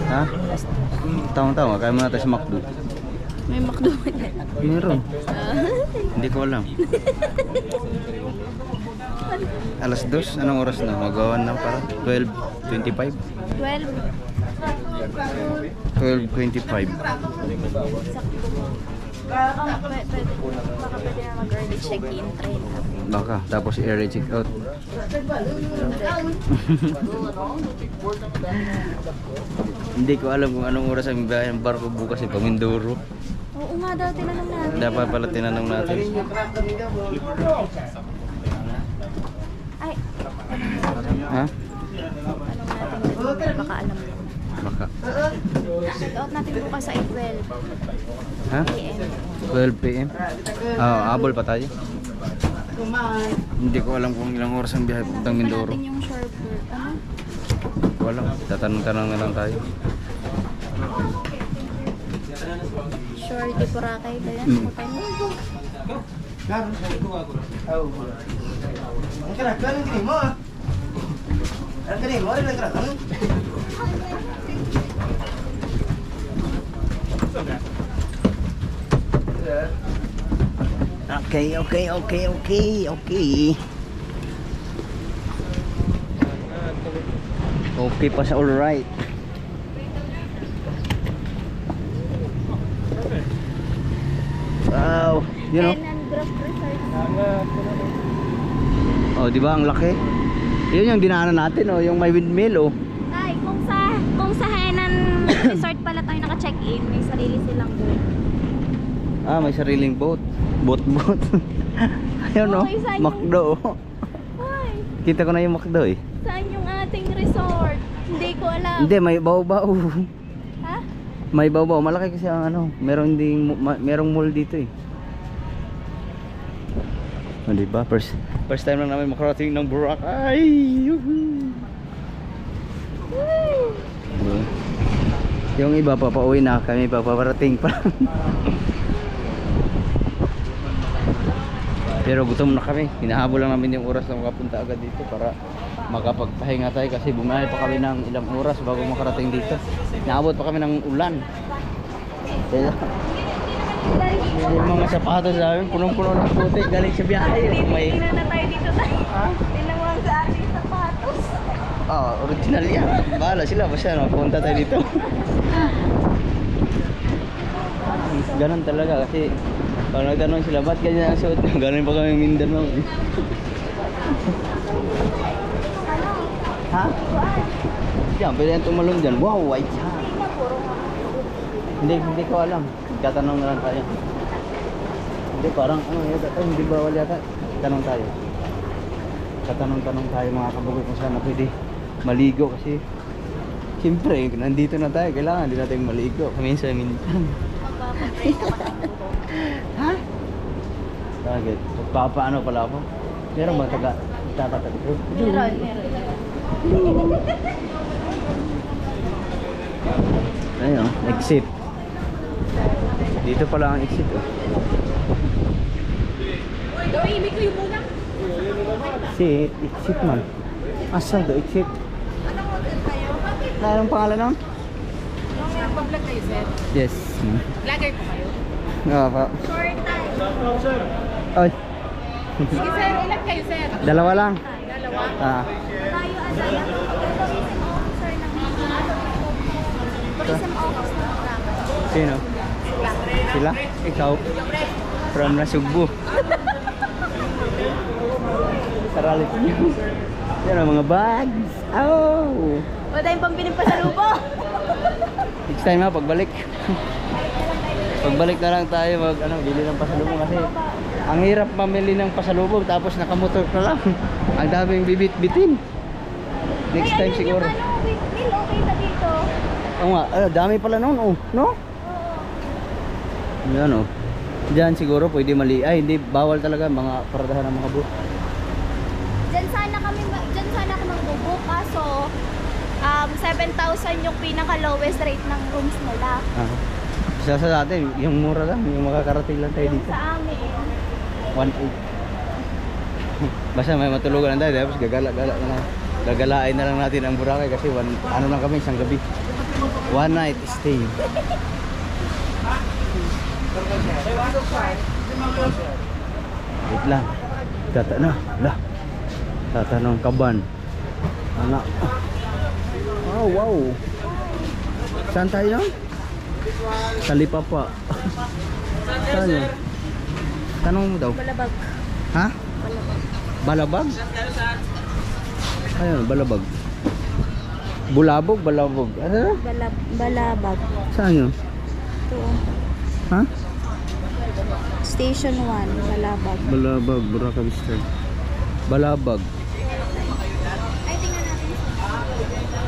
Ha? Tama. Kaya muna tayo sa McDo. May McDo. Meron. Hindi ko alam. Alas 2? Anong oras na? Magawan na para 12:25. 12:25. Baka pwede na mag-early check-in train. Baka, tapos early check-out. Hindi ko alam kung anong oras ang biyahe ng barko bukas pa Mindoro. Oo nga daw, tinanong natin. Dapat pala tinanong natin. Ay, Ha? baka alam mo. Baka. Check-out natin bukas sa 8:12 Ha? PM. 12 PM? Abol pa tayo. Hindi ko alam kung ilang oras ang biyahe puntang Mindoro. Natin yung Sherbrooke. Ano? Wala. Tatanong-tanong na lang tayo. Shore de Boracay ba yan? Hotel? Okay. Okay pa sa all right. Wow. Yun o. And Grove Resort. Oh, di ba ang laki? Yun yung dinaanan natin oh, yung may windmill oh. Ay, kung sa Henan Resort pala tayo naka-check-in, may sarili silang boat. Ah, may sariling boat. Boat. Ayun oh. Okay, saan McDo oh. Ay, Kita ko na yung McDo eh. saan yung ating resort? Hindi ko alam. Hindi, may baw-baw. Ha? May baw-baw. Malaki kasi ang ano. Merong mall dito eh. Oh, diba? First time lang namin makarating ng Boracay. Yuhu! Diba? Yung iba papauwi na kami, paparating pa. Pero gutom na kami. Hinahabol lang namin yung oras na makapunta agad dito para makapagpahinga tayo kasi bumiyahe pa kami ng ilang oras bago makarating dito. Naabot pa kami ng ulan. Kaya yung mga sapatos namin punong-puno ng putik galing sa biyahe. May Tingnan na tayo dito tayo. Tingnan mo ang sa ating sapatos. original yan. Bahala sila basta punta tayo dito. Ganon talaga kasi pag nagtanong sila ba't ganyan ang suot nyo? Ganon pa kami Mindanao. Ha? Diyan, pwede yan tumalon dyan. Wow, white siya. Hindi ko alam. Tatanong na lang tayo. Hindi, parang ano yata. Hindi bawal yata. Tanong tayo. Tatanong tayo mga kabugoy kung saan na pwede maligo kasi siyempre, nandito na tayo. Kailangan din natin maligo. Minsan. Ha? Target. Papaano pala ako? Meron ba tatatag ito? Meron. Ayun, exit. Dito pala ang exit oh. Gawin ko yung muna. Exit man. Asa do exit? Anong hotel kayo? Anong pangalan nun? Nag-vlog kayo, sir? Yes. Vlogger po kayo? Oo pa. Short time. Ay, Sige, sir. Ilan kayo, sir? dalawa lang. Dalawa. Ah, Tayo asaya. Tourism officer ng Tourism officer ng Boracay. sino? Sila? Ikaw? From Nasugbu. Saralit niyo. Yan ang mga bags. Oh! Wala tayong pampiling pasalubong. Next time ha, pagbalik. Pagbalik na lang tayo bili ng pasalubong kasi ang hirap mamili ng pasalubong tapos nakamotor ka lang. Ang daming bibit-bitin. Next time siguro. Yung ano, windmill, okay na dito. Oo nga, dami pala noon oh, no? Yan oh. Diyan siguro pwede ay hindi bawal talaga mga paradahan ng mga boat. Diyan sana ako mag-book kaso 7,000 yung pinaka lowest rate ng rooms nila. Ah. Isa sa atin, yung mura lang, yung makakarating lang tayo dito. Sa amin. 1.8. Basta may matulugan lang tayo, tapos gagala-gala na lang. Gagalain na lang natin ang Boracay kasi ano lang kami, isang gabi. One night stay. Wait lang. Tatanong kaban. Anak. Oh, wow. Saan tayo? Talipapa. Saan yun? Tanong mo daw. Balabag. Ha? Balabag? Ayun, balabag. Bulabog, balabog. Ano? Balabag. Saan yun? Ito. Ha? Station 1, Balabag. Balabag, Boracay Vista. Balabag. Ay, tingnan natin.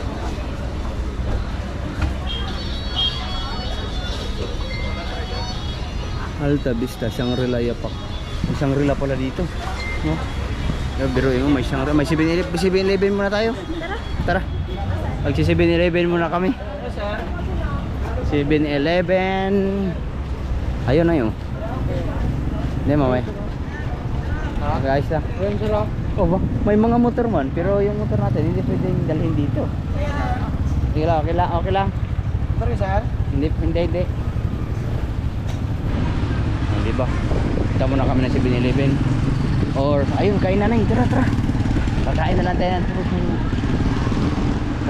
Alta Vista, Shangri-La Yapak. May Shangri-La pala dito. No? Biruin mo, may Shangri-La. May 7-Eleven muna tayo. Tara. Magsi 7-Eleven muna kami. 7-Eleven. Ayun na yun. Hindi mamay. Guys na. Oh, may mga motor man, pero yung motor natin hindi pwedeng dalhin dito. Okay lang. Sorry, sir. Hindi. Di ba? Kita muna kami ng 7-Eleven. Or ayun, kain na nang. Tara. Kakain na lang tayo ng turo-turo.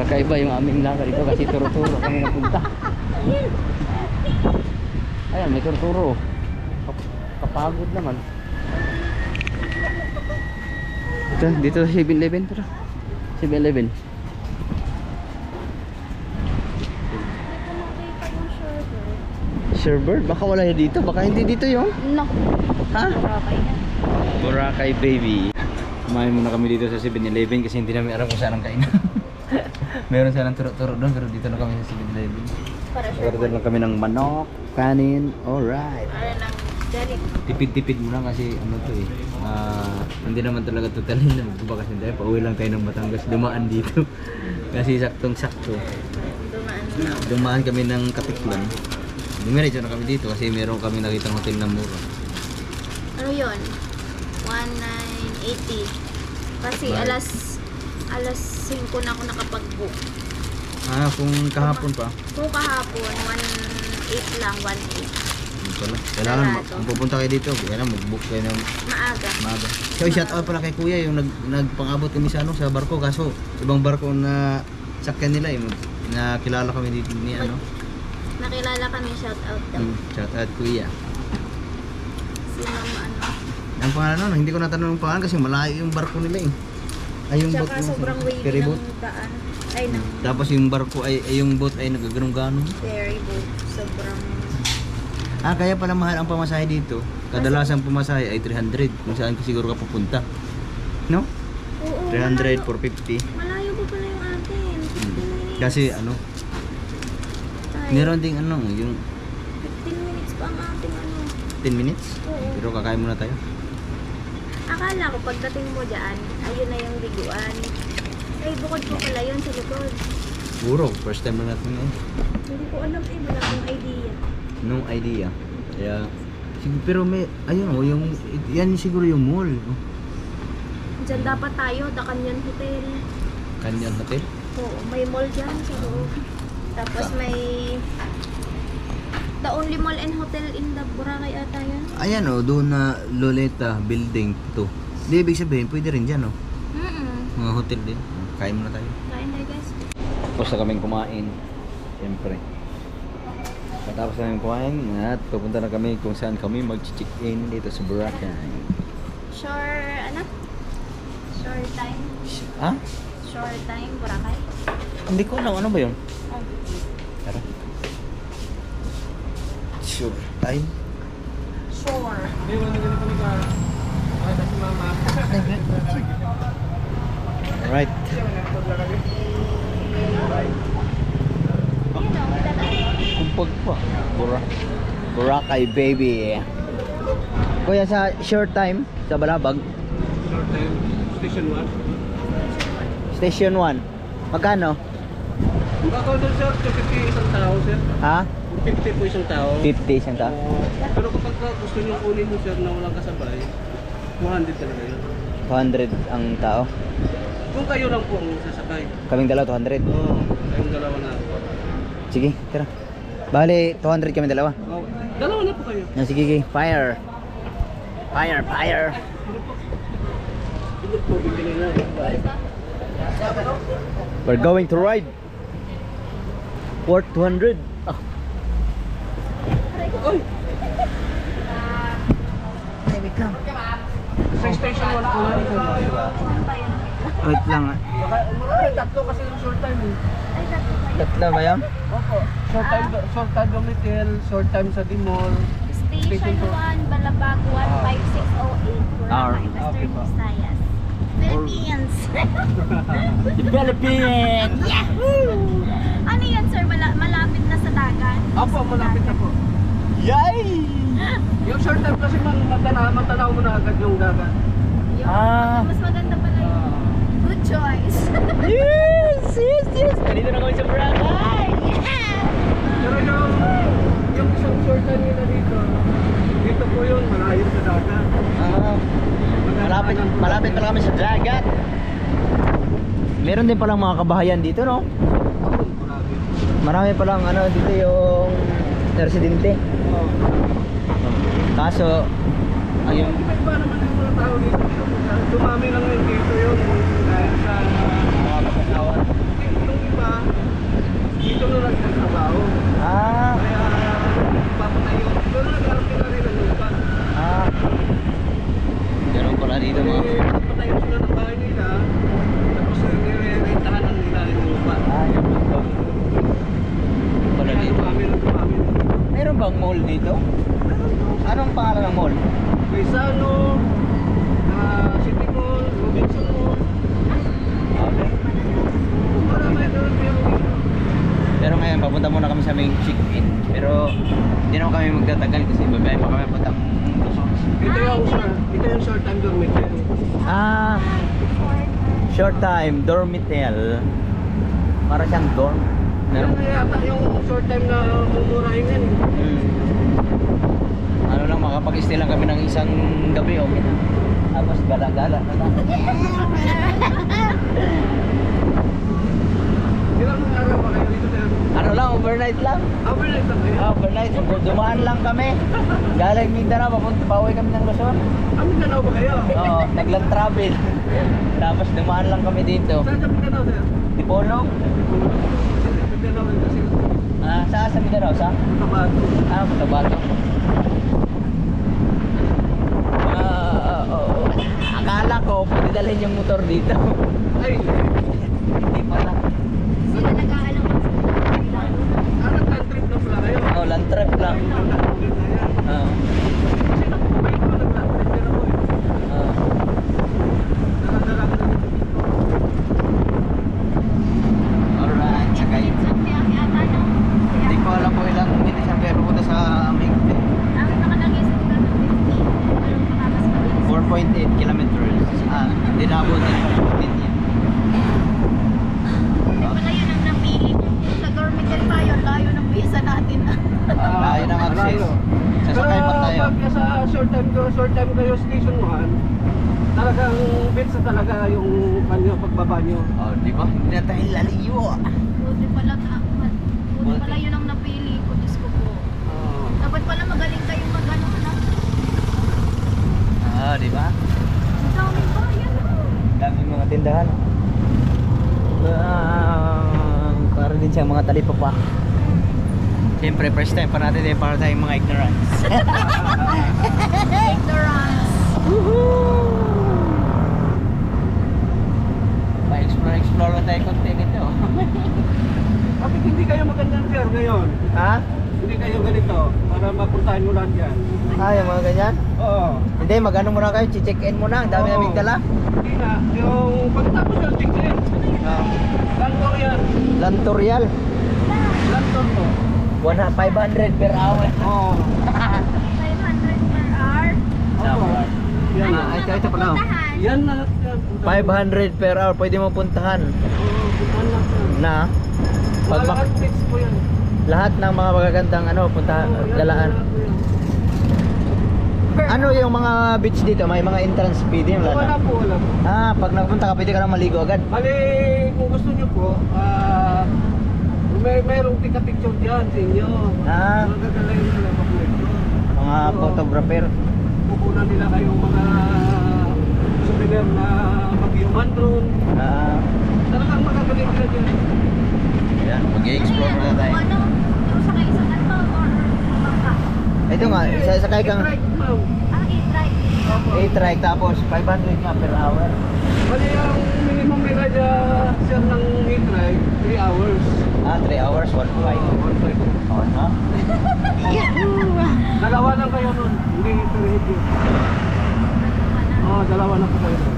Kakaiba yung aming lakad dito kasi turo-turo kami napunta. Ayun, may turo-turo. Nakakapagod naman. Ito, dito sa 7-Eleven. Tara. 7-Eleven. Sherbird? Baka wala na dito. Baka hindi dito yung. No. Ha? Boracay yan. Boracay baby. Kumain muna kami dito sa 7-Eleven kasi hindi namin alam kung saan ang kainan. Meron sanang turo-turo doon pero dito na kami sa 7-Eleven. Para sure. Order lang kami ng manok, kanin. Alright. Para lang. Dari. Tipid-tipid muna kasi ano to eh. Hindi naman talaga totalin na magbubakas din tayo. Pauwi lang tayo ng Batangas. Dumaan dito. Kasi saktong-sakto. Dumaan kami ng Katiklan. Dumiretso na kami dito kasi meron kami nakitang hotel na mura. Ano yun? 1980. Kasi Bye. alas 5 na ako nakapag-book. Kung kahapon pa. Kung kahapon, 1.8 lang, 1.8. Yun pala. Kailangan kung pupunta kayo dito, kailangan mag-book kayo ng Maaga. maga. So shout out pala kay Kuya yung nagpang-abot kami sa sa barko kaso ibang barko na sakyan nila eh. Nakilala kami dito ni ano. Nakilala kami, shout out daw. Shout out Kuya. Si Mama ano. Ang pangalan nun, hindi ko natanong ang pangalan kasi malayo yung barko nila eh. Ay yung boat Tsaka sobrang wavy ferry ng boat. daan. Ay, ng Tapos yung barko ay yung boat ay nagaganong-ganong. ferry boat. Sobrang... Kaya pala mahal ang pamasahe dito. Kadalasan pamasahe ay 300 kung saan ka siguro ka pupunta. No? Oo, 300, malayo. 450. Malayo pa pala yung atin. 15 minutes. Kasi ano, Tayo. meron ding ano, yung 15 minutes pa ang ating ano. 10 minutes. Oo. Pero kakain muna tayo. Akala ko pagdating mo dyan, ayun na yung liguan. Ay, bukod po pala yun sa likod. Puro, first time na natin ngayon. Hindi ko alam eh, wala akong idea. No idea. Kaya, pero may, ayun oh, yung, yan siguro yung mall. Oh. Diyan dapat tayo, The Canyon Hotel. Canyon Hotel. Oo, may mall dyan sa loob. Tapos may... The only mall and hotel in the Boracay ata yan. Ayan oh, doon na Loleta Building 2. Di ibig sabihin, pwede rin dyan oh. Mga hotel din. Kain muna tayo. Kain tayo guys. Tapos na kaming kumain. Siyempre. Matapos na kaming kumain at pupunta na kami kung saan kami mag-check-in dito sa Boracay. Shore time. Ha? Shore time, Boracay. Hindi ko alam. Ano ba yun? Oh. Tara. Sure time. Shore. Alright. Ayun o, may dadaan. Kumpag pa. Boracay baby. Kuya sa short time sa Balabag. Short time, station 1. Station 1. Magkano? Baka doon sir, 250 isang tao sir. Ha? 50 po isang tao. 50 isang ta. Pero kapag gusto nyo kunin mo sir na walang kasabay, 200 talaga yun. 200 ang tao. Kung kayo lang po ang sasakay. Kaming dalawa 200. Oo, kayong dalawa na. Sige, tara. Bali 200 kami dalawa. Oh, dalawa na po kayo. Sige, sige. Fire. Fire, fire. Hindi po, bibili na. We're going to ride. Port 200. Ah. Oy! Ay, wait lang. Sa station 1 po lang. Wait lang. Tatlo kasi yung short time eh. Tatlo ba yan? Opo. Short time Domitel, short time sa Dimol. Station 1, Balabag 15608, Hour. Boracay, Okay Western po. Visayas. Philippines! The Philippines! Yahoo! Ano yan sir? Malapit na sa dagat? Opo, malapit na po. Yay! Yung short time kasi matanaw mo na agad yung dagat. Yun. Ah. Mas maganda pala yun. Good choice. Yes! Yes! Yes! Nandito na kami sa Boracay! Pero yung isang short time nila dito po yun, malayo sa dagat. Malapit pala kami sa dagat. Meron din palang mga kabahayan dito, no? Marami palang ano dito yung residente. Kaso ayun, Iba naman yung mga tao dito. Dumami lang yung dito yun. Dahil sa mga kasawa. yung iba, dito na nagsasabaw. Ah, Kaya papatayo. Pero nag-arap nila rin ang lupa. ah. ayos na ng bahay nila. Tapos nire-rentahan lang nila yung lupa. Yung dito. Wala Kaya dito. dumami. Meron bang mall dito? Anong pangalan ng mall? Paisano, City Mall, Robinson Mall. Okay. Marami doon pero Pero ngayon, papunta muna kami sa main check-in. Pero hindi naman kami magtatagal kasi babay pa kami puntang Luzon. ito yung short time dormitory. Ah, short time, dormitel. Para siyang dorm. Yan Meron. na yata yung short time na mumurahin yan. Ano lang, makapag-stay lang kami ng isang gabi, okay na. Tapos gala-gala na lang. Ilang araw ba kayo dito sir? Ano lang, overnight lang. Overnight lang kayo? Overnight, dumaan lang kami. Galing Mindanao, pauwi kami ng Luzon. Mindanao ba kayo? Oo, nagland travel. Tapos dumaan lang kami dito. Saan sa Mindanao sir? Tipolog. Mindanao rin kasi. Sa Mindanao, sa? Tabato. Cotabato. Akala ko, pwede dalhin yung motor dito. Ay, Hindi pala. Sila nag-aalam sa kanila. land trip na pala kayo. Oh, land trip lang. Oo. Kasi nakubay ko, nag-land trip din ako eh. Oo. Dala-dala ko na dito. Alright, sakay. Sabihan yata no? Hindi ko alam kung ilang minutes ang pero punta sa aming Ang nakalagay sa lugar ng 50. Walang makakas pa din. 4.8 kilometers. Hindi na abot ng 4.8 yan. Hindi pala yun ang napili ko. Sa dormitory pa yun, layo ng visa natin. Layo ng access. Sasakay pa tayo. Pero pag sa short time kayo station 1, talagang bits na talaga yung kanyo pagbaba nyo. Oh, di ba? Hindi na tayo laliyo. Buti pala yun ang napili ko. Diyos ko po. Dapat pala magaling kayong mag-ano na. Di ba? Ang daming bayan mo. Daming mga tindahan. Para din siyang mga talipapa. Siyempre, first time pa natin eh, para tayong mga ignorance. Ignorance. Pa-explore na tayo konti nito. Bakit hindi kayo magandang sir ngayon? Ha? Hindi kayo ganito para mapuntahan mo lang yan. Yung mga ganyan? Oo. Hindi, mag-ano muna kayo, check-in muna. Ang dami Oo. naming dala. Hindi na. Yung pagkatapos yung check-in, lantor yan. Lantorial. Lantor to. 500 per hour. Oo. 500 per hour. Opo. Yan na. Ito pala. Puntahan. Yan na. Yan. 500 per hour, pwede mo puntahan Oo, puntahan lang yan. na pag Lahat fix po yan. lahat ng mga magagandang punta Oo, yan, galaan. lahat po yan. Ano yung mga beach dito? May mga entrance fee din wala Wala na? po, wala po. Pag nagpunta ka, pwede ka lang maligo agad. Bali, kung gusto nyo po, mayroong tika-picture dyan sa inyo. Magdadalayin nila pa po ito. Mga Oo. photographer. Kukunan nila kayong mga souvenir na mag-human drone. Talagang magagaling nila dyan. Ayan, mag-i-explore na tayo. Ano? Yung sakay sa kanto or bangka? Ito nga, sakay kang Right, ma'am. E-trike. Opo. 8 trike tapos 500 nga per hour. Bali, ang minimum nila dyan, sir, ng e-trike, 3 hours. 3 hours, 1.5. 1.5. Oh, no? Dalawa lang kayo nun, hindi per head yun. Oo, dalawa lang po kayo nun.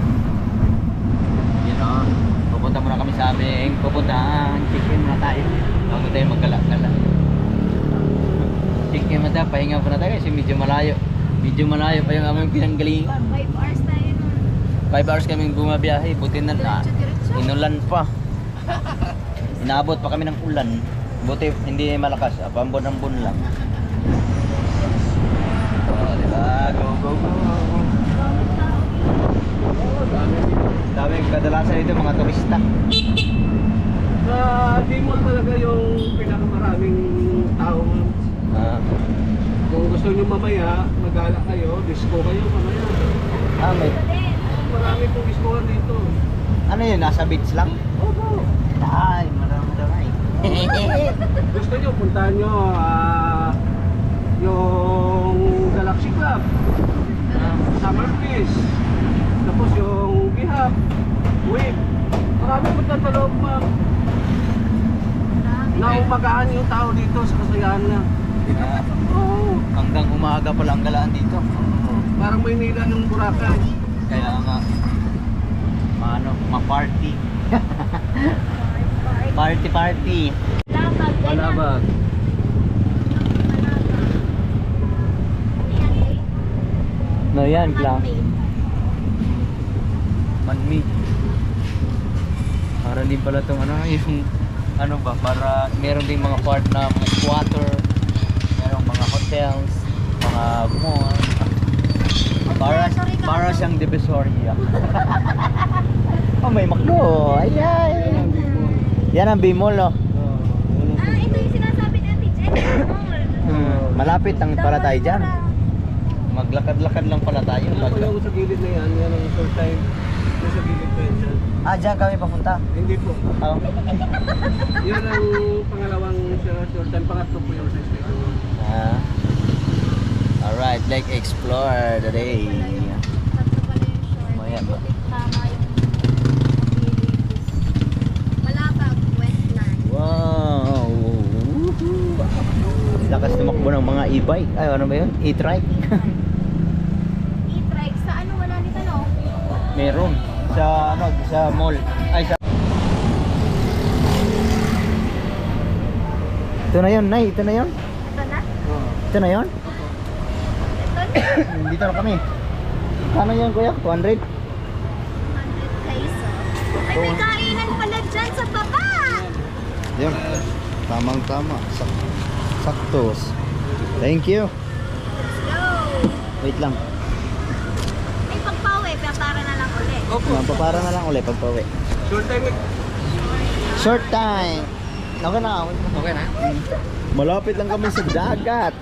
Yun o. Pupunta muna kami sa aming pupuntahan. Check-in muna tayo. Bago tayo magkala-kala. Check-in muna tayo. Pahinga muna tayo kasi medyo malayo. Medyo malayo pa yung aming pinanggalingan. 5 hours tayo nun. 5 hours kaming bumabiyahe. Buti na Diretso-diretso. inulan pa. Inaabot pa kami ng ulan. Buti hindi malakas. Pambon-ambon lang. Diba? Go, go, go. Daming kadalasan dito mga turista. Sa Dimol talaga yung pinakamaraming tao. Kung gusto nyo mamaya, magala kayo, disco kayo mamaya. May Marami pong discoan dito. ano yun? Nasa beach lang? Opo. Ay, marami. Gusto nyo, puntahan nyo yung Galaxy Club, Summer Peace, tapos yung Marami magtatalog, ma'am. Naumagaan yung tao dito sa kasayahan na. Oo. Hanggang umaga pa lang galaan dito. Parang Maynila ng Boracay. Kaya nga, ma-party. Party. Labag, ganyan. Malabag. No, yan, Klang. Handmade. Manmi. Para din pala itong yung para meron ding mga part na mga squatter, merong mga hotels, mga mall. Para siyang Divisoria. Oh, may makdo. Ayan. Yan ang Bimol, no? Ito yung sinasabi ni Ate Jen. Malapit lang pala tayo dyan. Maglakad-lakad lang pala tayo. Ako yung sa gilid na yan ang short time. Yung sa gilid pa yan dyan. Dyan kami papunta. Hindi po. Oh. Yun ang pangalawang short time. Pangatlo po yung sa street. Alright, like explore today. Tatlo pala yung short. Maya ba? Tama yung Malabag, Westland. Wow! Lakas tumakbo ng mga e-bike. Ay, ano ba yun? E-trike? E-trike. Sa ano wala nito, no? Meron. Sa mall. Ay, sa... Ito na yun, Nay. Ito na yun. Ito na? Ito na yun. Ito na? Dito na kami. Ano yun, kuya? 200? 100 pesos. Ay, may kainan pala dyan sa baba! Yun. Tamang-tama. Saktos. Thank you. Let's go! Wait lang. May pagpawi, pero para na lang ulit. Mapapara na lang ulit pagpawi. Short time. Short time. Okay na. Okay na? Malapit lang kami sa dagat.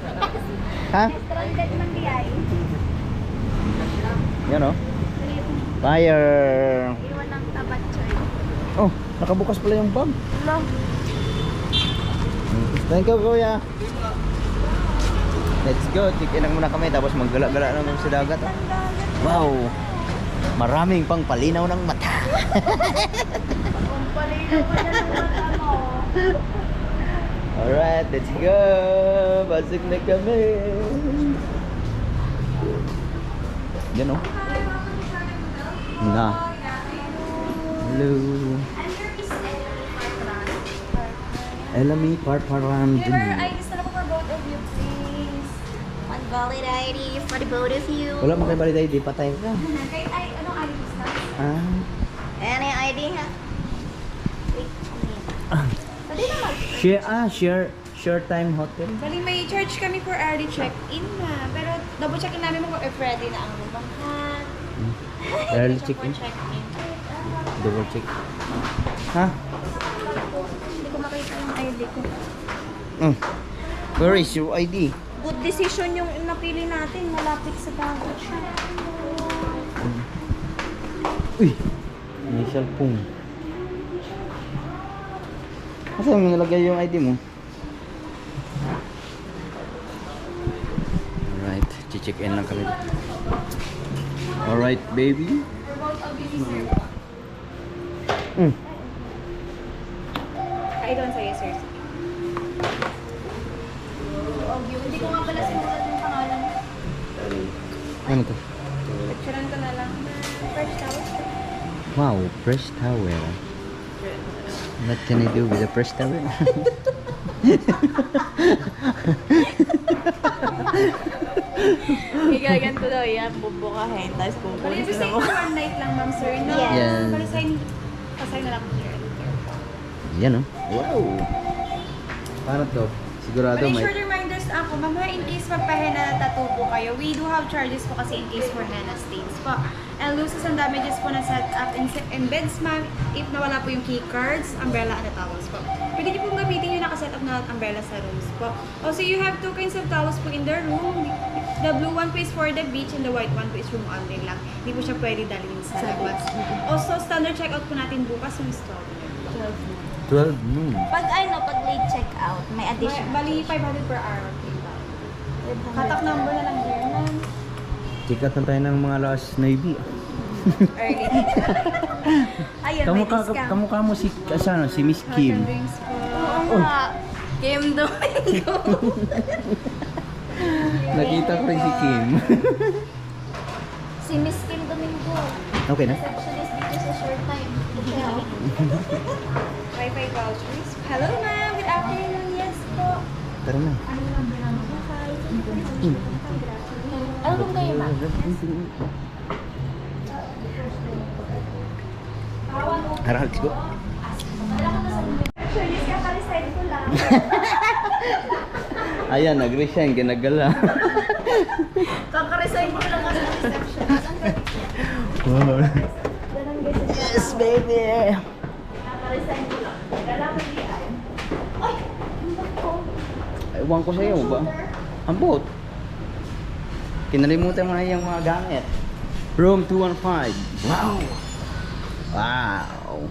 Ha? Stranded man di ay. Yan o. Fire. Iwan ng tabatsoy. Oh, nakabukas pala yung bag. Long. Thank you, kuya. Let's go. Check-in lang muna kami tapos maggala-gala na kami sa dagat. Oh. Wow. Maraming pang palinaw ng mata. Alright, let's go. Basig na kami. Yan o. Na. Hello. Elami Parparan Give her IDs na lang for both of you, please. One valid ID for the both of you. Wala mo kayo balita, di patay ka. Kahit ay, anong ID gusto? Ah. Any ID ha? Wait, pwede na Share time hotel. Bali, may charge kami for early check-in na. Pero double check-in namin mo if ready na ang room. Early For check-in. check-in. Double check. Ha? Hindi ko makita yung ID ko. Where is your ID? Good decision yung napili natin. Malapit sa dagat siya. Uy! May cellphone. Kasi mo nilagay yung ID mo? Alright, check-in lang kami. Alright, baby. Ay, doon sa'yo, sir. Hindi ko nga pala sinulat yung pangalan. Ano to? Picturean ko na lang. First house. Wow, fresh towel. What can I do with a fresh towel? Igaganto daw yan, bubukahin, tapos Bali, pupulis stay na for mo. one night lang, ma'am, sir. No? Yes. Yes. Bali, pasay na lang, sir. Yan oh. Wow! Paano to? Sigurado Bali, may... short reminders ako, ma'am, ha, in case magpa-henna na tattoo po kayo, we do have charges po kasi in case for henna stains po. And losses and damages po na set up in beds, ma'am, if nawala po yung key cards, umbrella, and towels po. Pwede niyo pong gamitin yung nakaset up na umbrella sa rooms po. Also, you have two kinds of towels po in the room. The blue one po is for the beach and the white one po is room only lang. Hindi po siya pwede dalhin sa labas. Also, standard checkout po natin bukas yung store. 12 noon. Pag late check out, may addition. Bali, 500 per hour. Katak number na lang here, ma'am. Check out na tayo ng mga last Navy. Early. Ay, yan, may discount. Kamukha mo si, si Miss Kim. Ocean drinks po. Oo nga. Kim Domingo. Nakita ko rin si Kim. Si Miss Kim Domingo. Okay na? Receptionist dito sa short time. Wi-Fi vouchers. Hello ma'am, good afternoon. Yes po. Tara na. Ano kung kayo, ma'am? Tara, let's go. Ayan, nag-resign, ginagala. Kakaresign ko lang kasi sa receptionist. Wow. Ganun guys. Yes, baby! Kakaresign ko lang. Kailangan di ay. Ay! Ang bag ko. Ewan ko sa'yo ba? Ang boat. Kinalimutan mo na yung mga gamit. Room 215. Wow! Wow!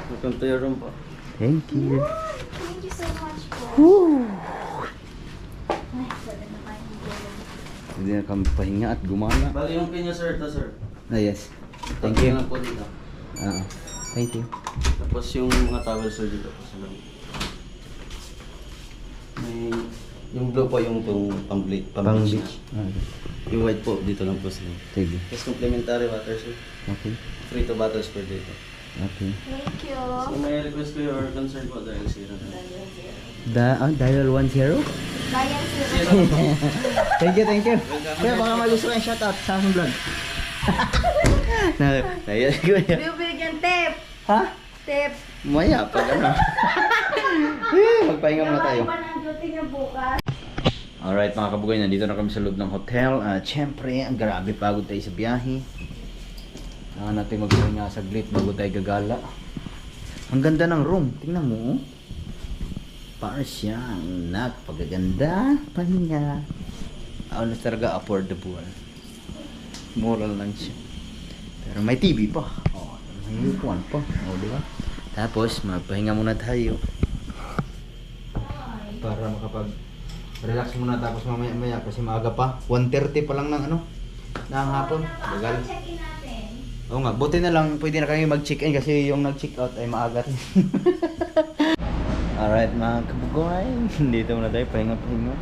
Welcome to your room po. Thank you. Thank you so much po. Woo! Ay, sabi na kayo ng tulong. Hindi na kami pahinga at gumana. Bali yung pin niya sir, ito sir. Ah, yes. Thank you. Lang po dito. Thank you. Tapos yung mga towel sir dito po sa loob. May yung blue po yung pang-bleach. Pang-beach. Yung white po dito lang po sila. Sige. Tapos complimentary water sir. Okay. Free to bottles per dito. Okay. Thank you. So may request ko or concern po dahil zero na. Dial 10? Bayan zero. Thank you, thank you. Kaya baka mag-gusto kayong shoutout sa aking vlog. Naiyak ko yan. Hindi mo binigyan tip. Ha? Tip. Maya pa ano. Magpahinga muna tayo. Pa ng duty niya bukas. Alright mga kabugay, nandito na kami sa loob ng hotel. Siyempre, ang grabe pagod tayo sa biyahe. Natin magpahinga saglit bago tayo gagala. Ang ganda ng room. Tingnan mo. Para siyang nagpagaganda. Pahinga. Ano talaga affordable. Mura lang siya. Pero may TV pa. Oh, may upuan pa. Oh, di ba? Tapos, magpahinga muna tayo. Para makapag-relax muna tapos mamaya-maya kasi maaga pa. 1:30 pa lang ng ng hapon. Bagal. Check-in natin. Oo nga, buti na lang pwede na kami mag-check-in kasi yung nag-check out ay maaga rin. Alright mga kabugoy, dito muna tayo, pahinga-pahinga.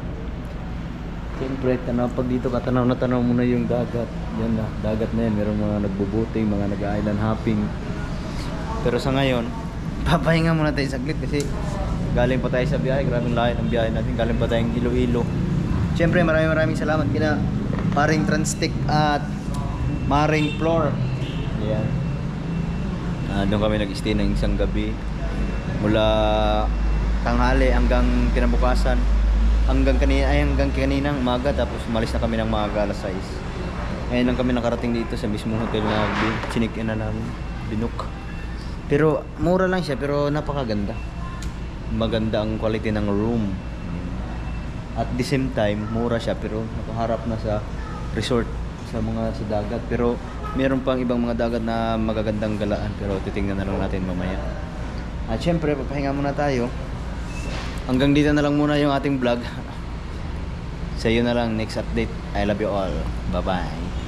Siyempre, pag dito ka, tanaw muna yung dagat. Yan na, dagat na yan. Meron mga nagbubuting, mga nag-island hopping. Pero sa ngayon, papahinga muna tayo saglit kasi galing pa tayo sa biyahe. Grabing lahat ang biyahe natin. Galing pa tayong Iloilo. Siyempre, maraming salamat kina Paring Transtick at Maring Floor. Ayan. Doon kami nag-stay ng isang gabi. Mula tanghali hanggang kinabukasan. Hanggang kaninang umaga. Tapos umalis na kami ng maaga alas 6. Ngayon lang kami nakarating dito sa mismong hotel na chinik-in na namin. Binook. Pero mura lang siya pero napakaganda. Maganda ang quality ng room. At the same time, mura siya pero nakaharap na sa resort sa dagat. Pero meron pang ibang mga dagat na magagandang galaan pero titingnan na lang natin mamaya. At syempre, papahinga muna tayo. Hanggang dito na lang muna yung ating vlog. Sa iyo na lang next update. I love you all. Bye-bye.